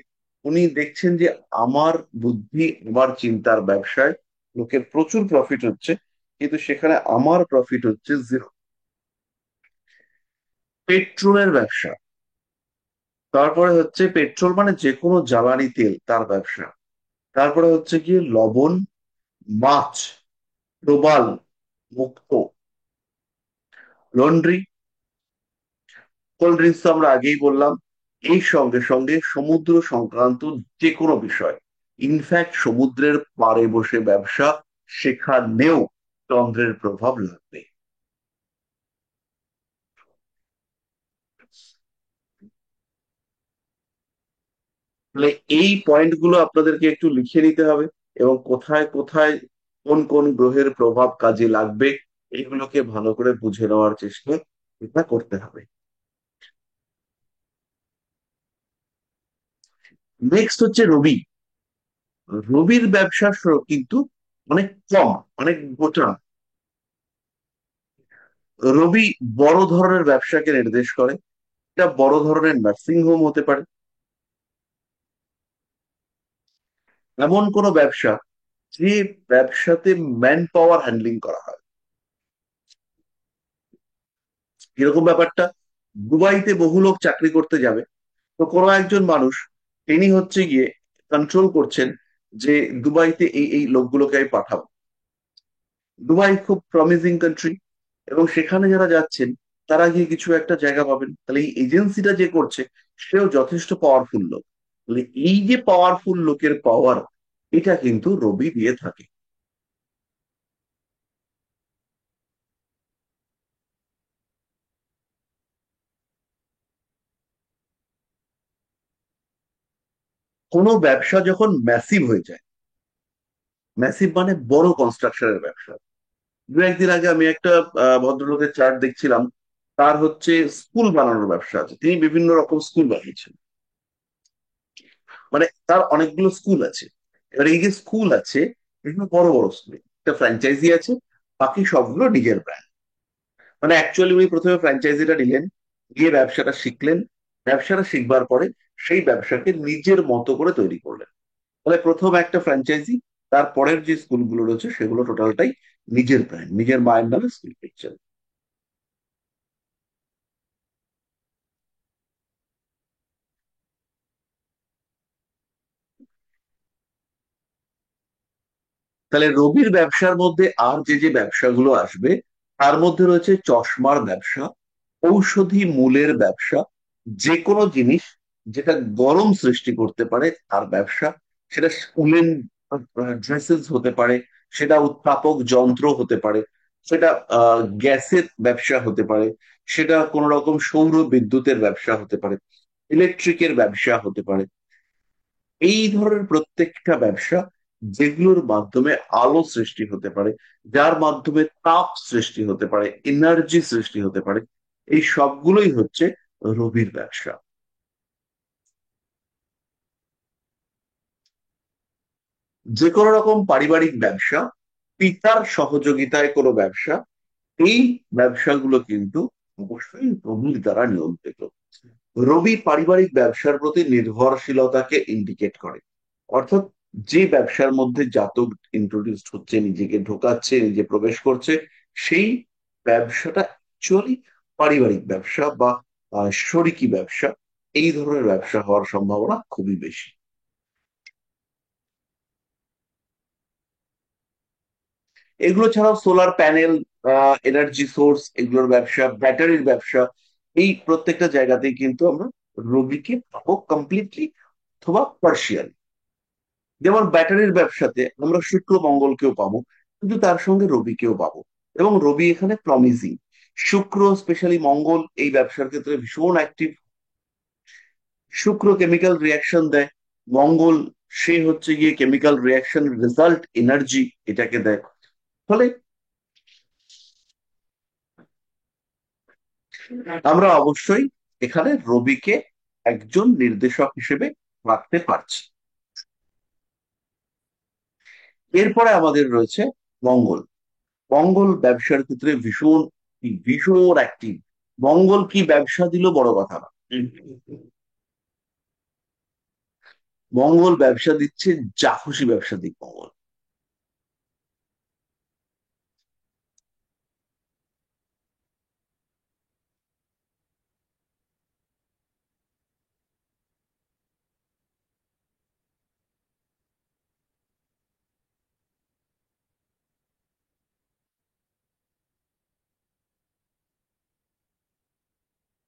উনি দেখছেন যে আমার বুদ্ধি, আমার চিন্তার ব্যবসায় লোকের প্রচুর প্রফিট হচ্ছে, কিন্তু সেখানে আমার প্রফিট হচ্ছে জিরো। পেট্রোলের ব্যবসা, তারপরে হচ্ছে পেট্রোল মানে যে কোনো জ্বালানি তেল, তার ব্যবসা। তারপরে হচ্ছে গিয়ে লবণ, মাছ, প্রবাল, মুক্তো, লন্ড্রি, কোল্ড ড্রিঙ্কস তো আমরা আগেই বললাম। এই সঙ্গে সঙ্গে সমুদ্র সংক্রান্ত যে কোনো বিষয়, ইনফ্যাক্ট সমুদ্রের পাড়ে বসে ব্যবসা, সেখানেও চন্দ্রের প্রভাব লাগবে। তাহলে এই পয়েন্টগুলো আপনাদেরকে একটু লিখে নিতে হবে, এবং কোথায় কোথায় কোন কোন গ্রহের প্রভাব কাজে লাগবে, এগুলোকে ভালো করে বুঝে নেওয়ার চেষ্টা এটা করতে হবে। নেক্সট হচ্ছে রবি। রবির ব্যবসা কিন্তু অনেক কম, অনেক গোটা। রবি বড় ধরনের ব্যবসাকে নির্দেশ করে। এটা বড় ধরনের নার্সিং হোম হতে পারে, এমন কোন ব্যবসা যে ব্যবসাতে ম্যান পাওয়ার হ্যান্ডলিং করা হয়। এরকম ব্যাপারটা, দুবাইতে বহু লোক চাকরি করতে যাবে, তো কোনো একজন মানুষ তিনি হচ্ছে গিয়ে কন্ট্রোল করছেন যে দুবাইতে এই এই লোকগুলোকে আমি পাঠাবো। দুবাই খুব প্রমিজিং কান্ট্রি, এবং সেখানে যারা যাচ্ছেন তারা গিয়ে কিছু একটা জায়গা পাবেন। তাহলে এই এজেন্সিটা যে করছে সেও যথেষ্ট পাওয়ারফুল লোক। তাহলে এই যে পাওয়ারফুল লোকের পাওয়ার, এটা কিন্তু রবি দিয়ে থাকে। কোনো ব্যবসা যখন ম্যাসিভ হয়ে যায়, ম্যাসিভ মানে বড় কনস্ট্রাকশনের ব্যবসা। দু একদিন আগে আমি একটা ভদ্রলোকের চার্ট দেখছিলাম, তার হচ্ছে স্কুল বানানোর ব্যবসা আছে, তিনি বিভিন্ন রকম স্কুল বানিয়েছেন। মানে তার অনেকগুলো স্কুল আছে। এবার এই যে স্কুল আছে, এগুলো বড় বড় স্কুল, একটা ফ্র্যাঞ্চাইজি আছে, বাকি সবগুলো নিজের ব্র্যান্ড। মানে অ্যাকচুয়ালি উনি প্রথমে ফ্র্যাঞ্চাইজিটা নিলেন, গিয়ে ব্যবসাটা শিখলেন, ব্যবসাটা শিখবার পরে সেই ব্যবসাকে নিজের মতো করে তৈরি করলেন। ফলে প্রথম একটা ফ্র্যাঞ্চাইজি, তারপরের যে স্কুলগুলো রয়েছে সেগুলো টোটালটাই নিজের ব্র্যান্ড, নিজের মায়ের নামে স্কুল করছেন। তাহলে রবির ব্যবসার মধ্যে আর যে যে ব্যবসাগুলো আসবে, তার মধ্যে রয়েছে চশমার ব্যবসা, ঔষধি মূলের ব্যবসা, যে কোনো জিনিস যেটা গরম সৃষ্টি করতে পারে তার ব্যবসা। সেটা উলেন ড্রেসেস হতে পারে, সেটা উত্তাপক যন্ত্র হতে পারে, সেটা গ্যাসের ব্যবসা হতে পারে, সেটা কোন রকম সৌর বিদ্যুতের ব্যবসা হতে পারে, ইলেকট্রিকের ব্যবসা হতে পারে। এই ধরনের প্রত্যেকটা ব্যবসা যেগুলোর মাধ্যমে আলো সৃষ্টি হতে পারে, যার মাধ্যমে তাপ সৃষ্টি হতে পারে, এনার্জি সৃষ্টি হতে পারে, এই সবগুলোই হচ্ছে রবির ব্যবসা। যে কোনো রকম পারিবারিক ব্যবসা, পিতার সহযোগিতায় কোনো ব্যবসা, এই ব্যবসাগুলো কিন্তু অবশ্যই রবির দ্বারা নিয়ন্ত্রিত। রবি পারিবারিক ব্যবসার প্রতি নির্ভরশীলতাকে ইন্ডিকেট করে। অর্থাৎ যে ব্যবসার মধ্যে জাতক ইন্ট্রোডিউস হচ্ছে, নিজেকে ঢোকাচ্ছে, নিজে প্রবেশ করছে, সেই ব্যবসাটা অ্যাকচুয়ালি পারিবারিক ব্যবসা বা শরিকি ব্যবসা, এই ধরনের ব্যবসা হওয়ার সম্ভাবনা খুবই বেশি। এগুলো ছাড়াও সোলার প্যানেল, এনার্জি সোর্স, এগুলোর ব্যবসা, ব্যাটারির ব্যবসা, এই প্রত্যেকটা জায়গাতেই কিন্তু আমরা রবিকে পাবো কমপ্লিটলি অথবা পার্শিয়াল। যেমন ব্যাটারির ব্যবসাতে আমরা শুক্র মঙ্গলকেও পাবো, কিন্তু তার সঙ্গে রবিকেও পাবো, এবং রবি এখানে প্রমিজিং। শুক্র স্পেশালি মঙ্গল এই ব্যবসার ক্ষেত্রে ভীষণ অ্যাক্টিভ। শুক্র কেমিক্যাল রিয়াকশন দেয়, মঙ্গল সে হচ্ছে গিয়ে কেমিক্যাল রিয়াকশন রেজাল্ট এনার্জি এটাকে দেয়। ফলে আমরা অবশ্যই এখানে রবিকে একজন নির্দেশক হিসেবে রাখতে পারছি। এরপরে আমাদের রয়েছে মঙ্গল। মঙ্গল ব্যবসার ক্ষেত্রে ভীষণ ভীষণ অ্যাক্টিভ। মঙ্গল কি ব্যবসা দিল বড় কথা না, মঙ্গল ব্যবসা দিচ্ছে, যা খুশি ব্যবসা দিক মঙ্গল।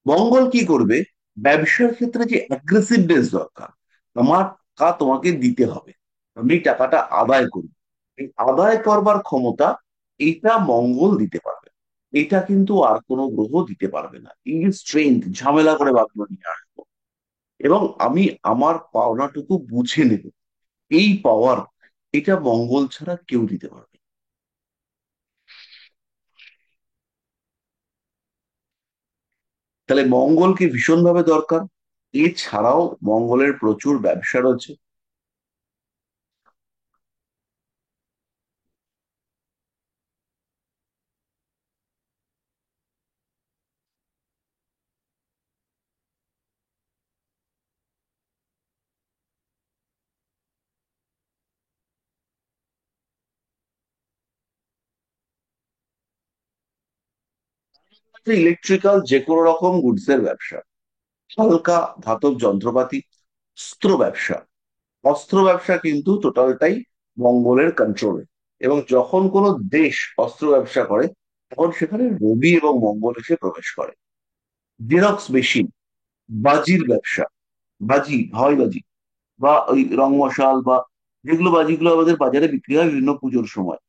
মঙ্গল কি করবে, ব্যবসার ক্ষেত্রে যে অ্যাগ্রেসিভনেস দরকার, আমার টাকা তোমাকে দিতে হবে, আমি টাকাটা আদায় করি, এই আদায় করবার ক্ষমতা এটা মঙ্গল দিতে পারবে। এটা কিন্তু আর কোনো গ্রহ দিতে পারবে না। এই যে স্ট্রেংথ, ঝামেলা করে বাঁধলো নিয়ে আসবো এবং আমি আমার পাওনাটুকু বুঝে নেব, এই পাওয়ার, এটা মঙ্গল ছাড়া কেউ দিতে পারবে না। তাহলে মঙ্গলকে ভীষণভাবে দরকার। এছাড়াও মঙ্গলের প্রচুর ব্যবসা রয়েছে। ইলেকট্রিক্যাল যে কোনো রকম গুডস এর ব্যবসা, হালকা ধাতব যন্ত্রপাতি, অস্ত্র ব্যবসা। অস্ত্র ব্যবসা কিন্তু টোটালটাই মঙ্গলের কন্ট্রোলে, এবং যখন কোনো দেশ অস্ত্র ব্যবসা করে তখন সেখানে রবি এবং মঙ্গল এসে প্রবেশ করে। জেরক্স মেশিন, বাজির ব্যবসা, বাজি, হাওয়াই বাজি বা ওই রং মশাল বা যেগুলো বাজিগুলো আমাদের বাজারে বিক্রি হয় বিভিন্ন পুজোর সময়,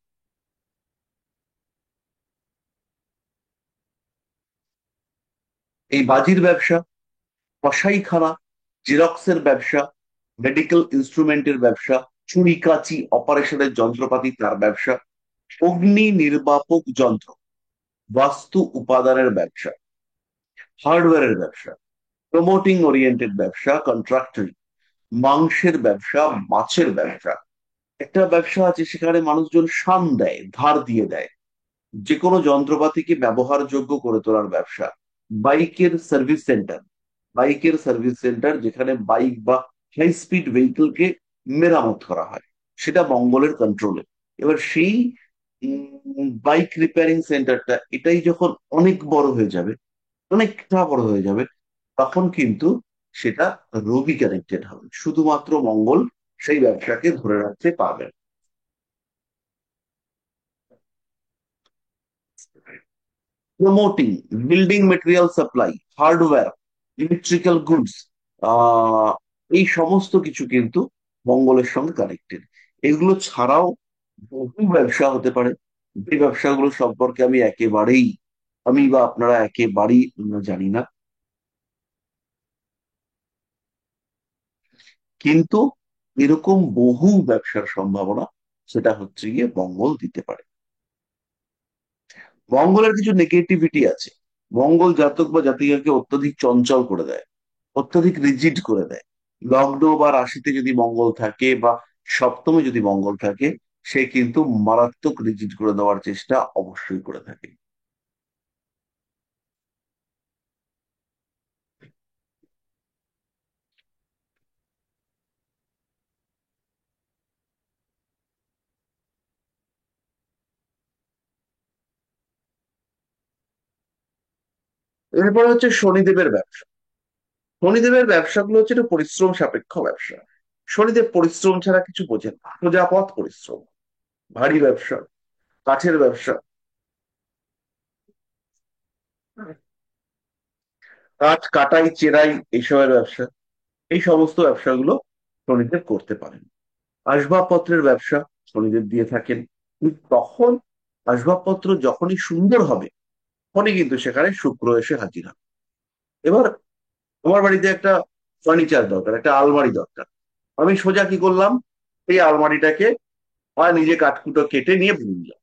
এই বাজির ব্যবসা, কসাইখানা, জেরক্সের ব্যবসা, মেডিকেল ইনস্ট্রুমেন্টের ব্যবসা, ছুরি কাঁচি অপারেশনের যন্ত্রপাতি তার ব্যবসা, অগ্নি নির্বাপক যন্ত্র, বাস্তু উপাদানের ব্যবসা, হার্ডওয়্যারের ব্যবসা, প্রমোটিং ওরিয়েন্টেড ব্যবসা, কন্ট্রাক্টরি, মাংসের ব্যবসা, মাছের ব্যবসা। একটা ব্যবসা আছে সেখানে মানুষজন শান দেয়, ধার দিয়ে দেয়, যে কোনো যন্ত্রপাতিকে ব্যবহারযোগ্য করে তোলার ব্যবসা। বাইকের সার্ভিস সেন্টার, বাইকের সার্ভিস সেন্টার যেখানে বাইক বা হাই স্পিড ভেহিকলকে মেরামত করা হয়, সেটা মঙ্গলের কন্ট্রোলে। এবার সেই বাইক রিপেয়ারিং সেন্টারটা এটাই যখন অনেক বড় হয়ে যাবে, অনেকটা বড় হয়ে যাবে, তখন কিন্তু সেটা রবি কানেক্টেড হবে, শুধুমাত্র মঙ্গল সেই ব্যবসাকে ধরে রাখতে পারবে। Promoting, building material supply, hardware, electrical goods, ah এই সমস্ত কিছু কিন্তু মঙ্গলের সঙ্গে কানেক্টেড। এগুলো ছাড়াও বহু ব্যবসা হতে পারে, যে ব্যবসাগুলো সম্পর্কে আমি বা আপনারা একেবারেই জানি না, কিন্তু এরকম বহু ব্যবসার সম্ভাবনা সেটা হচ্ছে গিয়ে মঙ্গল দিতে পারে। মঙ্গলের কিছু নেগেটিভিটি আছে। মঙ্গল জাতক বা জাতিকাকে অত্যধিক চঞ্চল করে দেয়, অত্যধিক রিজিড করে দেয়। লগ্ন বা রাশিতে যদি মঙ্গল থাকে বা সপ্তমে যদি মঙ্গল থাকে, সে কিন্তু মারাত্মক রিজিট করে দেওয়ার চেষ্টা অবশ্যই করে থাকে। এরপরে হচ্ছে শনিদেবের ব্যবসা। শনিদেবের ব্যবসাগুলো হচ্ছে একটু পরিশ্রম সাপেক্ষ ব্যবসা। শনিদেব পরিশ্রম ছাড়া কিছু বোঝেন না, প্রজাপদ পরিশ্রম, ভারী ব্যবসা, কাঠের ব্যবসা, কাঠ কাটাই চেরাই এইসবের ব্যবসা, এই সমস্ত ব্যবসাগুলো শনিদেব করতে পারেন। আসবাবপত্রের ব্যবসা শনিদেব দিয়ে থাকেন, কিন্তু তখন আসবাবপত্র যখনই সুন্দর হবে, তখনই কিন্তু সেখানে শুক্র এসে হাজির হবে। এবার আমার বাড়িতে একটা ফার্নিচার দরকার, একটা আলমারি দরকার। আমি সোজা কি করলাম, এই আলমারিটাকে হয় নিজে কাঠকুটো কেটে নিয়ে বুনলাম,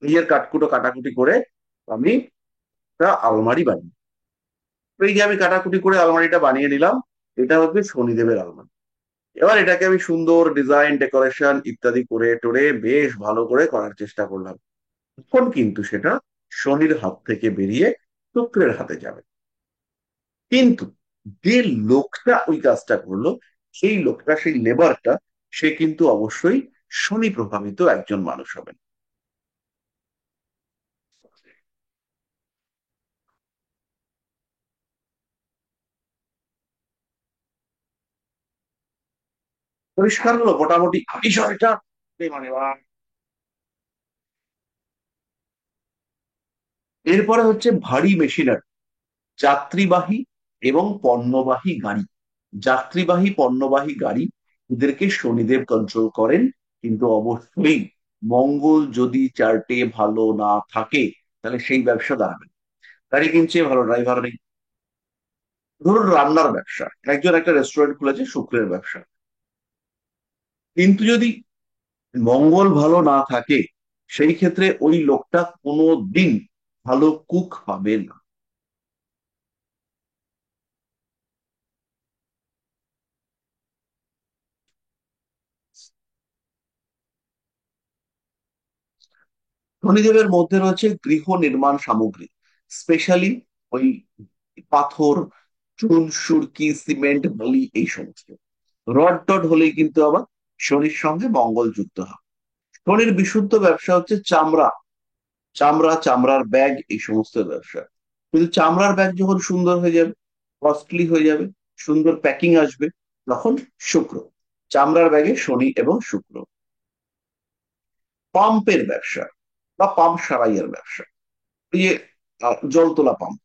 নিজের কাঠকুটো কাটাকুটি করে আমি একটা আলমারি বানিয়ে, তো এই যে আমি কাটাকুটি করে আলমারিটা বানিয়ে নিলাম, এটা হচ্ছে শনিদেবের আলমারি। এবার এটাকে আমি সুন্দর ডিজাইন ডেকোরেশন ইত্যাদি করে টোরে বেশ ভালো করে করার চেষ্টা করলাম। এখন কিন্তু সেটা শনির হাত থেকে বেরিয়ে শুক্রের হাতে যাবে। কিন্তু যে লোকটা ওই কাজটা করলো, সেই লোকটা, সেই লেবারটা, সে কিন্তু অবশ্যই শনি প্রভাবিত একজন মানুষ হবেন। পরিষ্কার হলো মোটামুটি বিষয়টা? মানে এরপরে হচ্ছে ভারী মেশিনারি, যাত্রীবাহী এবং পণ্যবাহী গাড়ি। যাত্রীবাহী পণ্যবাহী গাড়ি, এদেরকে শনিদেব কন্ট্রোল করেন। কিন্তু অবশ্যই মঙ্গল যদি চার্টে ভালো না থাকে, তাহলে সেই ব্যবসা দাঁড়াবে না। গাড়ি কিনছে, ভালো ড্রাইভার নেই। ধরুন রান্নার ব্যবসা, একজন একটা রেস্টুরেন্ট খুলেছে, শুক্রের ব্যবসা, কিন্তু যদি মঙ্গল ভালো না থাকে, সেই ক্ষেত্রে ওই লোকটা কোনো দিন ভালো কুক পাবে না। শনিদেবের মধ্যে রয়েছে গৃহ নির্মাণ সামগ্রী, স্পেশালি ওই পাথর, চুন সুরকি সিমেন্ট বালি এই সমস্ত। রড টড হলেই কিন্তু আবার শনির সঙ্গে মঙ্গল যুক্ত হয়। শনির বিশুদ্ধ ব্যবসা হচ্ছে চামড়া, চামড়ার ব্যাগ, এই সমস্ত ব্যবসা। কিন্তু চামড়ার ব্যাগ যখন সুন্দর হয়ে যাবে, কস্টলি হয়ে যাবে, সুন্দর প্যাকিং আসবে, তখন শুক্র। চামড়ার ব্যাগে শনি এবং শুক্র। পাম্পের ব্যবসা বা পাম্প সারাইয়ের ব্যবসা, এই যে জল তোলা পাম্প,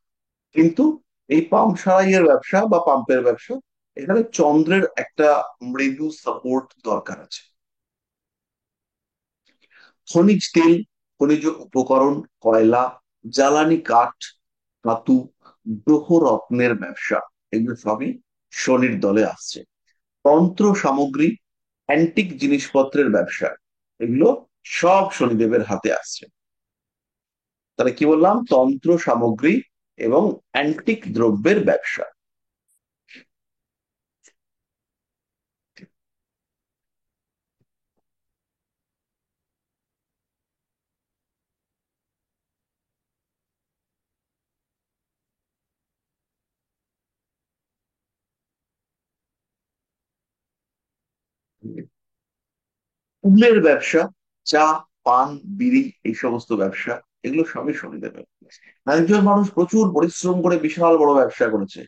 কিন্তু এই পাম্প সারাইয়ের ব্যবসা বা পাম্পের ব্যবসা, এখানে চন্দ্রের একটা মৃদু সাপোর্ট দরকার আছে। খনিজ তেল, খনিজ উপকরণ, কয়লা, জ্বালানি কাঠ, ধাতু, গ্রহ রত্নের ব্যবসা, এগুলো সবই শনির দলে আসছে। তন্ত্র সামগ্রী, অ্যান্টিক জিনিসপত্রের ব্যবসা, এগুলো সব শনিদেবের হাতে আসছে। তাহলে কি বললাম, তন্ত্র সামগ্রী এবং অ্যান্টিক দ্রব্যের ব্যবসা। ফুলের ব্যবসা, চা, পান, বিড়ি, এই সমস্ত ব্যবসা, এগুলো সবই শনিদেবের। একজন মানুষ প্রচুর পরিশ্রম করে বিশাল বড় ব্যবসা করেছে,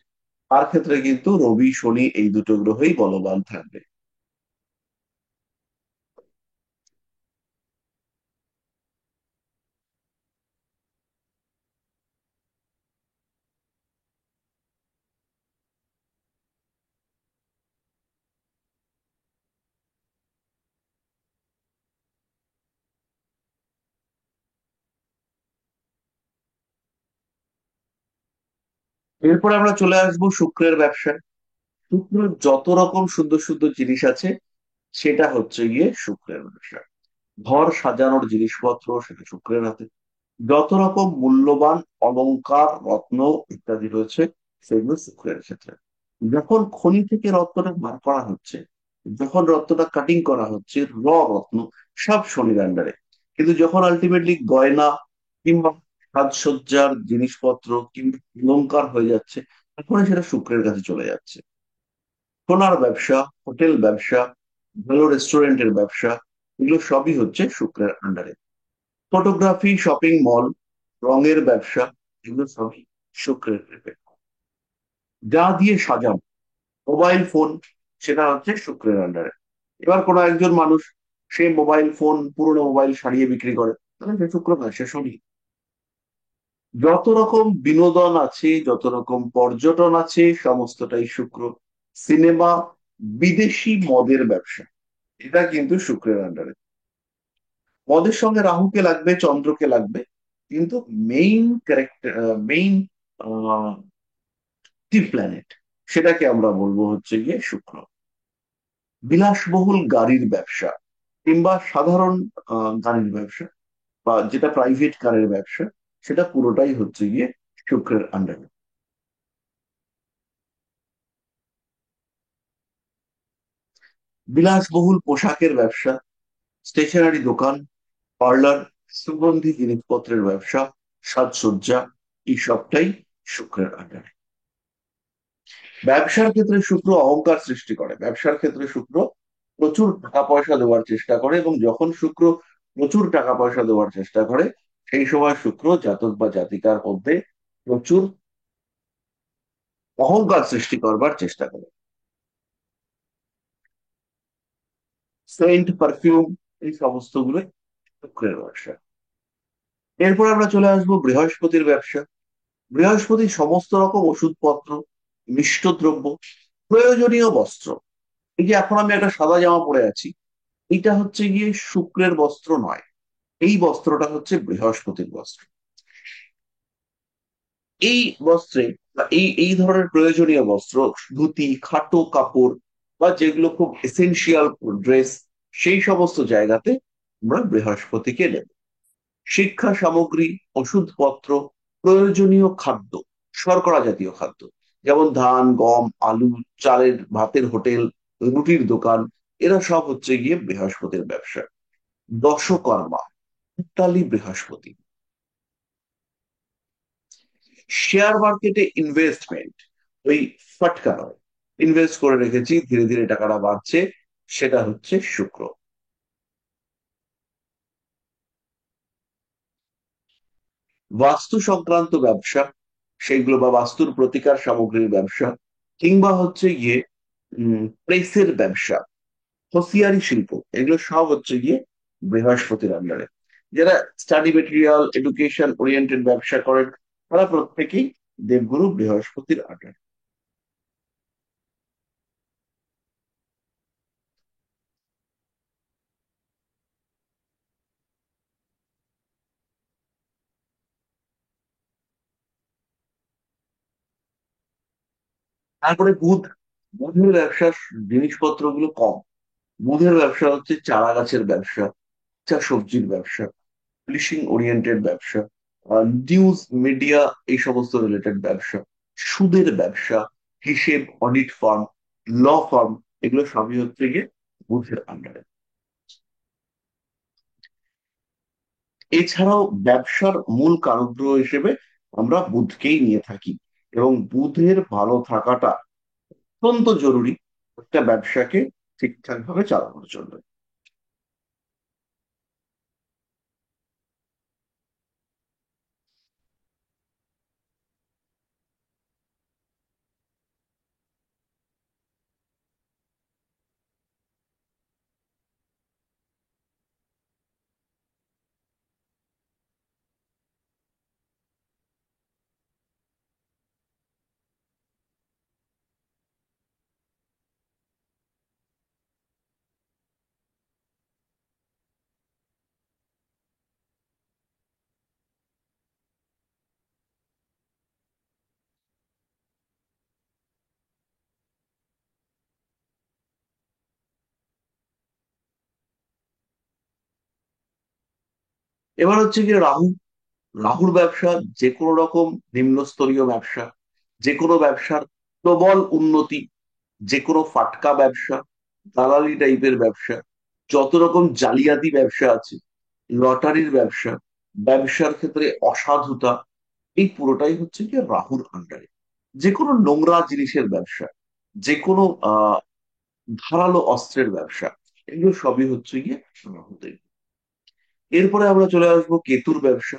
তার ক্ষেত্রে কিন্তু রবি শনি এই দুটো গ্রহই বলবান থাকবে। এরপরে আমরা চলে আসবো শুক্রের ব্যবসায়। শুক্রের যত রকম সুন্দর সুন্দর জিনিস আছে, সেটা হচ্ছে গিয়ে শুক্রের ব্যবসা। ঘর সাজানোর জিনিসপত্র, সেটা শুক্রের হাতে। যত রকম মূল্যবান অলংকার, রত্ন ইত্যাদি রয়েছে, সেগুলো শুক্রের ক্ষেত্রে। যখন খনি থেকে রত্নটা বার করা হচ্ছে, যখন রত্নটা কাটিং করা হচ্ছে র রত্ন, সব শনির আন্ডারে। কিন্তু যখন আলটিমেটলি গয়না কিংবা সাজসজ্জার জিনিসপত্র কিংবা অলংকার হয়ে যাচ্ছে, তখন সেটা শুক্রের কাছে চলে যাচ্ছে। সোনার ব্যবসা, হোটেল ব্যবসা, ভালো রেস্টুরেন্টের ব্যবসা, এগুলো সবই হচ্ছে শুক্রের আন্ডারে। ফটোগ্রাফি, শপিং মল, রঙের ব্যবসা, এগুলো সবই শুক্রের গ্রিপে। যা দিয়ে সাজানো, মোবাইল ফোন, সেটা হচ্ছে শুক্রের আন্ডারে। এবার কোনো একজন মানুষ সে মোবাইল ফোন, পুরোনো মোবাইল সারিয়ে বিক্রি করে, তাহলে সে শুক্র নয়, সে শনি। যত রকম বিনোদন আছে, যত রকম পর্যটন আছে, সমস্তটাই শুক্র। সিনেমা, বিদেশি মদের ব্যবসা, এটা কিন্তু শুক্রের আন্ডারে। মদের সঙ্গে রাহুকে লাগবে, চন্দ্রকে লাগবে, কিন্তু মেইন ক্যারেক্টার, মেইন প্ল্যানেট, সেটাকে আমরা বলবো হচ্ছে গিয়ে শুক্র। বিলাসবহুল গাড়ির ব্যবসা কিংবা সাধারণ গাড়ির ব্যবসা, বা যেটা প্রাইভেট কারের ব্যবসা, সেটা পুরোটাই হচ্ছে গিয়ে শুক্রের আন্ডারে। বিলাসবহুল পোশাকের ব্যবসা, স্টেশনারি দোকান, পার্লার, সুগন্ধি জিনিসপত্রের ব্যবসা, সাজসজ্জা, এই সবটাই শুক্রের আন্ডারে। ব্যবসার ক্ষেত্রে শুক্র অহংকার সৃষ্টি করে। ব্যবসার ক্ষেত্রে শুক্র প্রচুর টাকা পয়সা দেওয়ার চেষ্টা করে, এবং যখন শুক্র প্রচুর টাকা পয়সা দেওয়ার চেষ্টা করে, সেই সময় শুক্র জাতক বা জাতিকার মধ্যে প্রচুর অহংকার সৃষ্টি করবার চেষ্টা করে। সেন্ট, পারফিউম, এই সমস্ত গুলো শুক্রের ব্যবসা। এরপর আমরা চলে আসবো বৃহস্পতির ব্যবসা। বৃহস্পতি সমস্ত রকম ওষুধপত্র, মিষ্ট দ্রব্য, প্রয়োজনীয় বস্ত্র। এই যে এখন আমি একটা সাদা জামা পরে আছি, এটা হচ্ছে গিয়ে শুক্রের বস্ত্র নয়, এই বস্ত্রটা হচ্ছে বৃহস্পতির বস্ত্র। এই বস্ত্রে বা এই এই ধরনের প্রয়োজনীয় বস্ত্র, ধুতি, খাটো কাপড়, বা যেগুলো খুব এসেনশিয়াল ড্রেস, সেই সমস্ত জায়গাতে আমরা বৃহস্পতিকে নেব। শিক্ষা সামগ্রী, ওষুধপত্র, প্রয়োজনীয় খাদ্য, শর্করা জাতীয় খাদ্য, যেমন ধান, গম, আলু, চালের, ভাতের হোটেল, রুটির দোকান, এরা সব হচ্ছে গিয়ে বৃহস্পতির ব্যবসা। দশকর্মা, ইতালি বৃহস্পতি। শেয়ার মার্কেটে ইনভেস্টমেন্ট, ওই ফাটকা নয়, ইনভেস্ট করে রেখেছি, ধীরে ধীরে টাকাটা বাড়ছে, সেটা হচ্ছে শুক্র। বাস্তু সংক্রান্ত ব্যবসা, সেইগুলো বা বাস্তুর প্রতিকার সামগ্রীর ব্যবসা, কিংবা হচ্ছে গিয়ে প্রেসের ব্যবসা, হোসিয়ারি শিল্প, এগুলো সব হচ্ছে গিয়ে বৃহস্পতির আন্ডারে। যারা স্টাডি মেটেরিয়াল, এডুকেশন ওরিয়েন্টেড ব্যবসা করেন, তারা প্রত্যেকেই দেবগুরু বৃহস্পতির আন্ডারে। তারপরে বুধ। বুধের ব্যবসা, জিনিসপত্রগুলো কম। বুধের ব্যবসা হচ্ছে চারা গাছের ব্যবসা, চা সবজির ব্যবসা, পুলিশিং ওরিয়েন্টেড ব্যবসা, নিউজ মিডিয়া, এই সমস্ত রিলেটেড ব্যবসা, সুদের ব্যবসা, হিসেব, অডিট ফার্ম, ল ফার্ম, এগুলো সবই হচ্ছে গিয়ে বুধের আন্ডারে। এছাড়াও ব্যবসার মূল কারকগ্রহ হিসেবে আমরা বুধকেই নিয়ে থাকি, এবং বুধের ভালো থাকাটা অত্যন্ত জরুরি একটা ব্যবসাকে ঠিকঠাক ভাবে চালানোর জন্য। এবার হচ্ছে গিয়ে রাহু। রাহুর ব্যবসা যে কোনো রকম নিম্নস্তরীয় ব্যবসা, যে কোনো ব্যবসার প্রবল উন্নতি, যে কোনো ফাটকা ব্যবসা, দালালি টাইপের ব্যবসা, যত রকম জালিয়াতি ব্যবসা আছে, লটারির ব্যবসা, ব্যবসার ক্ষেত্রে অসাধুতা, এই পুরোটাই হচ্ছে কি রাহুর আন্ডারে। যে কোনো নোংরা জিনিসের ব্যবসা, যে কোনো ধারালো অস্ত্রের ব্যবসা, এগুলো সবই হচ্ছে গিয়ে রাহুদের। এরপরে আমরা চলে আসবো কেতুর ব্যবসা।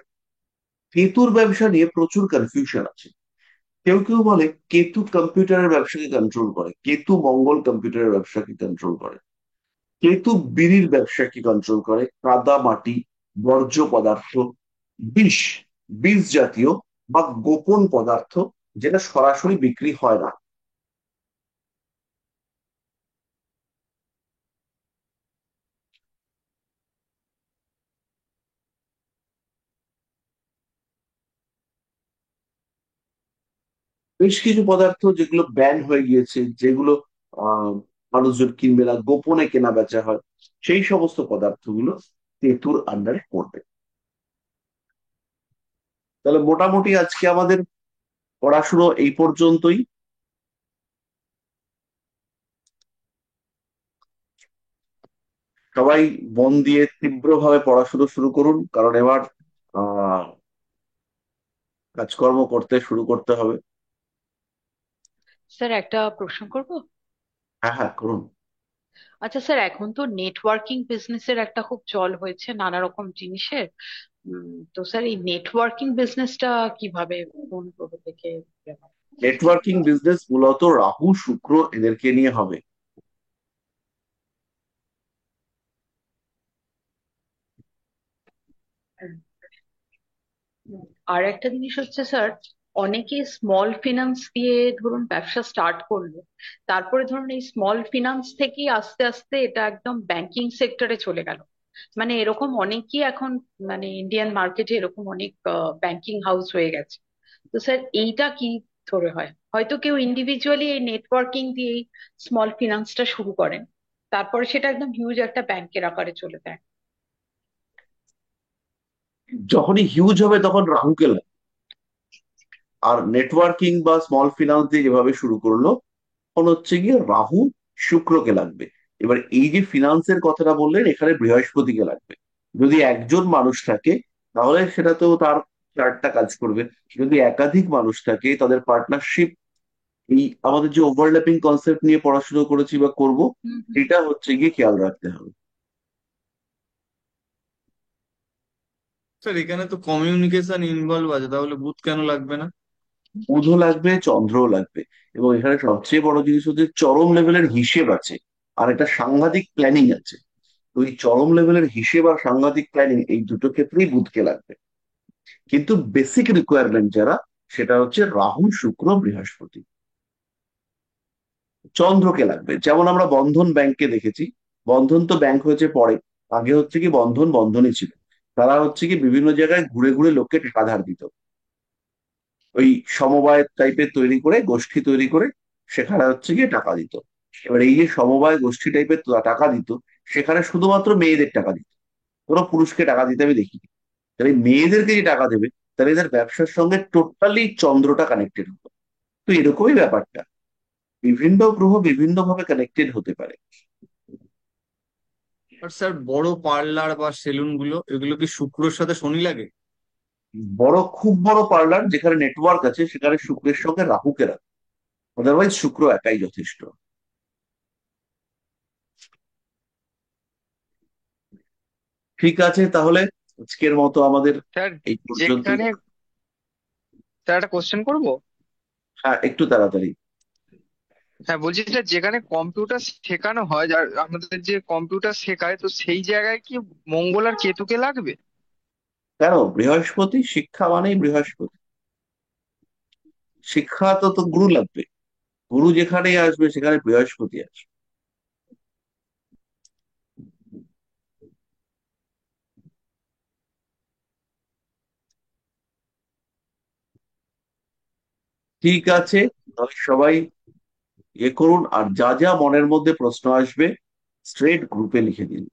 কেতুর ব্যবসা নিয়ে প্রচুর কনফিউশন আছে। কেউ কেউ বলে কেতু কম্পিউটারের ব্যবসাকে কন্ট্রোল করে, কেতু মঙ্গল কম্পিউটারের ব্যবসাকে কন্ট্রোল করে, কেতু বিড়ির ব্যবসাকে কন্ট্রোল করে, কাদা মাটি, বর্জ্য পদার্থ, বিষ, বিষ জাতীয় বা গোপন পদার্থ, যেটা সরাসরি বিক্রি হয় না। বেশ কিছু পদার্থ যেগুলো ব্যান হয়ে গিয়েছে, যেগুলো আহ মানুষজন কিনবে না, গোপনে কেনা বেচা হয়, সেই সমস্ত পদার্থগুলো কেতুর আন্ডারে পড়বে। তাহলে মোটামুটি আজকে আমাদের পড়াশুনো এই পর্যন্তই। সবাই মন দিয়ে তীব্রভাবে পড়াশুনো শুরু করুন, কারণ এবার আহ কাজকর্ম করতে শুরু করতে হবে। স্যার একটা প্রশ্ন করব। হ্যাঁ হ্যাঁ, করুন। আচ্ছা স্যার, এখন তো নেটওয়ার্কিং বিজনেসের একটা খুব চল হয়েছে নানা রকম জিনিসের। তো স্যার এই নেটওয়ার্কিং বিজনেসটা কিভাবে, কোন গ্রহ থেকে develop হচ্ছে? নেটওয়ার্কিং বিজনেস মূলত রাহু শুক্র এদেরকে নিয়ে হবে। আর একটা জিনিস হচ্ছে স্যার, অনেকে স্মল ফিনান্স দিয়ে ধরুন ব্যবসা স্টার্ট করলো, তারপরে ধরুন এই স্মল ফিনান্স থেকেই আস্তে আস্তে এটা একদম ব্যাংকিং সেক্টরে চলে গেল। মানে এরকম অনেকই এখন, মানে ইন্ডিয়ান মার্কেটে এরকম অনেক ব্যাংকিং হাউস হয়ে গেছে। তো স্যার এইটা কি ধরে হয়, হয়তো কেউ ইন্ডিভিজুয়ালি এই নেটওয়ার্কিং দিয়ে স্মল ফিনান্সটা শুরু করেন, তারপরে সেটা একদম হিউজ একটা ব্যাংকের আকারে চলে যায়। যখনই হিউজ হবে তখন রাহুকে লাগবে। আর নেটওয়ার্কিং বা স্মল ফিনান্স দিয়ে যেভাবে শুরু করলো, তখন হচ্ছে গিয়ে রাহু শুক্রকে লাগবে। এবার এই যে ফিনান্সের কথাটা বললেন, এখানে বৃহস্পতিকে লাগবে। যদি একজন মানুষ থাকে তাহলে সেটা তো তার চারটা কাজ করবে। যদি একাধিক মানুষ থাকে তাদের পার্টনারশিপ, এই আমাদের যে ওভারল্যাপিং কনসেপ্ট নিয়ে পড়াশোনা করেছি বা করব, হুম হুম। এটা হচ্ছে গিয়ে খেয়াল রাখতে হবে। স্যার এখানে তো কমিউনিকেশন ইনভলভ আছে, তাহলে বুথ কেন লাগবে না? বুধও লাগবে, চন্দ্রও লাগবে। এবং এখানে সবচেয়ে বড় জিনিস হচ্ছে চরম লেভেলের হিসেব আছে, আর একটা সাংঘাতিক প্ল্যানিং আছে। তো এই চরম লেভেলের হিসেব আর সাংঘাতিক প্ল্যানিং, এই দুটো ক্ষেত্রেই বুধকে লাগবে। কিন্তু বেসিক রিকোয়ারমেন্ট যারা, সেটা হচ্ছে রাহু শুক্র বৃহস্পতি। চন্দ্রকে লাগবে, যেমন আমরা বন্ধন ব্যাংককে দেখেছি। বন্ধন তো ব্যাংক হয়েছে পরে, আগে হচ্ছে কি বন্ধন বন্ধনই ছিল। তারা হচ্ছে কি বিভিন্ন জায়গায় ঘুরে ঘুরে লোককে টাকা ধার দিত, ওই সমবায় টাইপের তৈরি করে, গোষ্ঠী তৈরি করে সেখানে হচ্ছে গিয়ে টাকা দিত। এবার এই যে সমবায় গোষ্ঠী টাইপের টাকা দিত, সেখানে শুধুমাত্র মেয়েদের টাকা দিত, কোনো পুরুষকে টাকা দিতে আমি দেখিনি। তাহলে মেয়েদেরকে যে টাকা দেবে, তাহলে এদের ব্যবসার সঙ্গে টোটালি চন্দ্রটা কানেক্টেড হতো। তো এরকমই ব্যাপারটা, বিভিন্ন গ্রহ বিভিন্ন ভাবে কানেক্টেড হতে পারে। আর স্যার বড় পার্লার বা সেলুন গুলো, এগুলো কি শুক্রর সাথে শনি লাগে? বড়, খুব বড় পার্লার যেখানে নেটওয়ার্ক আছে, সেখানে শুক্রের সঙ্গে রাহুকে রাখে, আদারওয়াইজ শুক্র একাই যথেষ্ট। ঠিক আছে, তাহলে আজকের মতো আমাদের স্যার এই পর্যন্ত। যেখানে, স্যার একটা কোশ্চেন করবো। হ্যাঁ, একটু তাড়াতাড়ি। হ্যাঁ বলছি স্যার, যেখানে কম্পিউটার শেখানো হয়, যার আমাদের যে কম্পিউটার শেখায়, তো সেই জায়গায় কি মঙ্গল আর কেতুকে লাগবে? কেন, বৃহস্পতি, শিক্ষা মানেই বৃহস্পতি। শিক্ষা তো তো গুরু লাগবে, গুরু যেখানেই আসবে সেখানে বৃহস্পতি আসবে। ঠিক আছে, তাহলে সবাই ইয়ে করুন, আর যা যা মনের মধ্যে প্রশ্ন আসবে স্ট্রেট গ্রুপে লিখে দিন।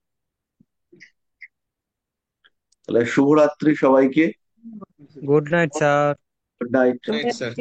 তাহলে শুভরাত্রি সবাইকে। Good night sir. Good night. Right sir.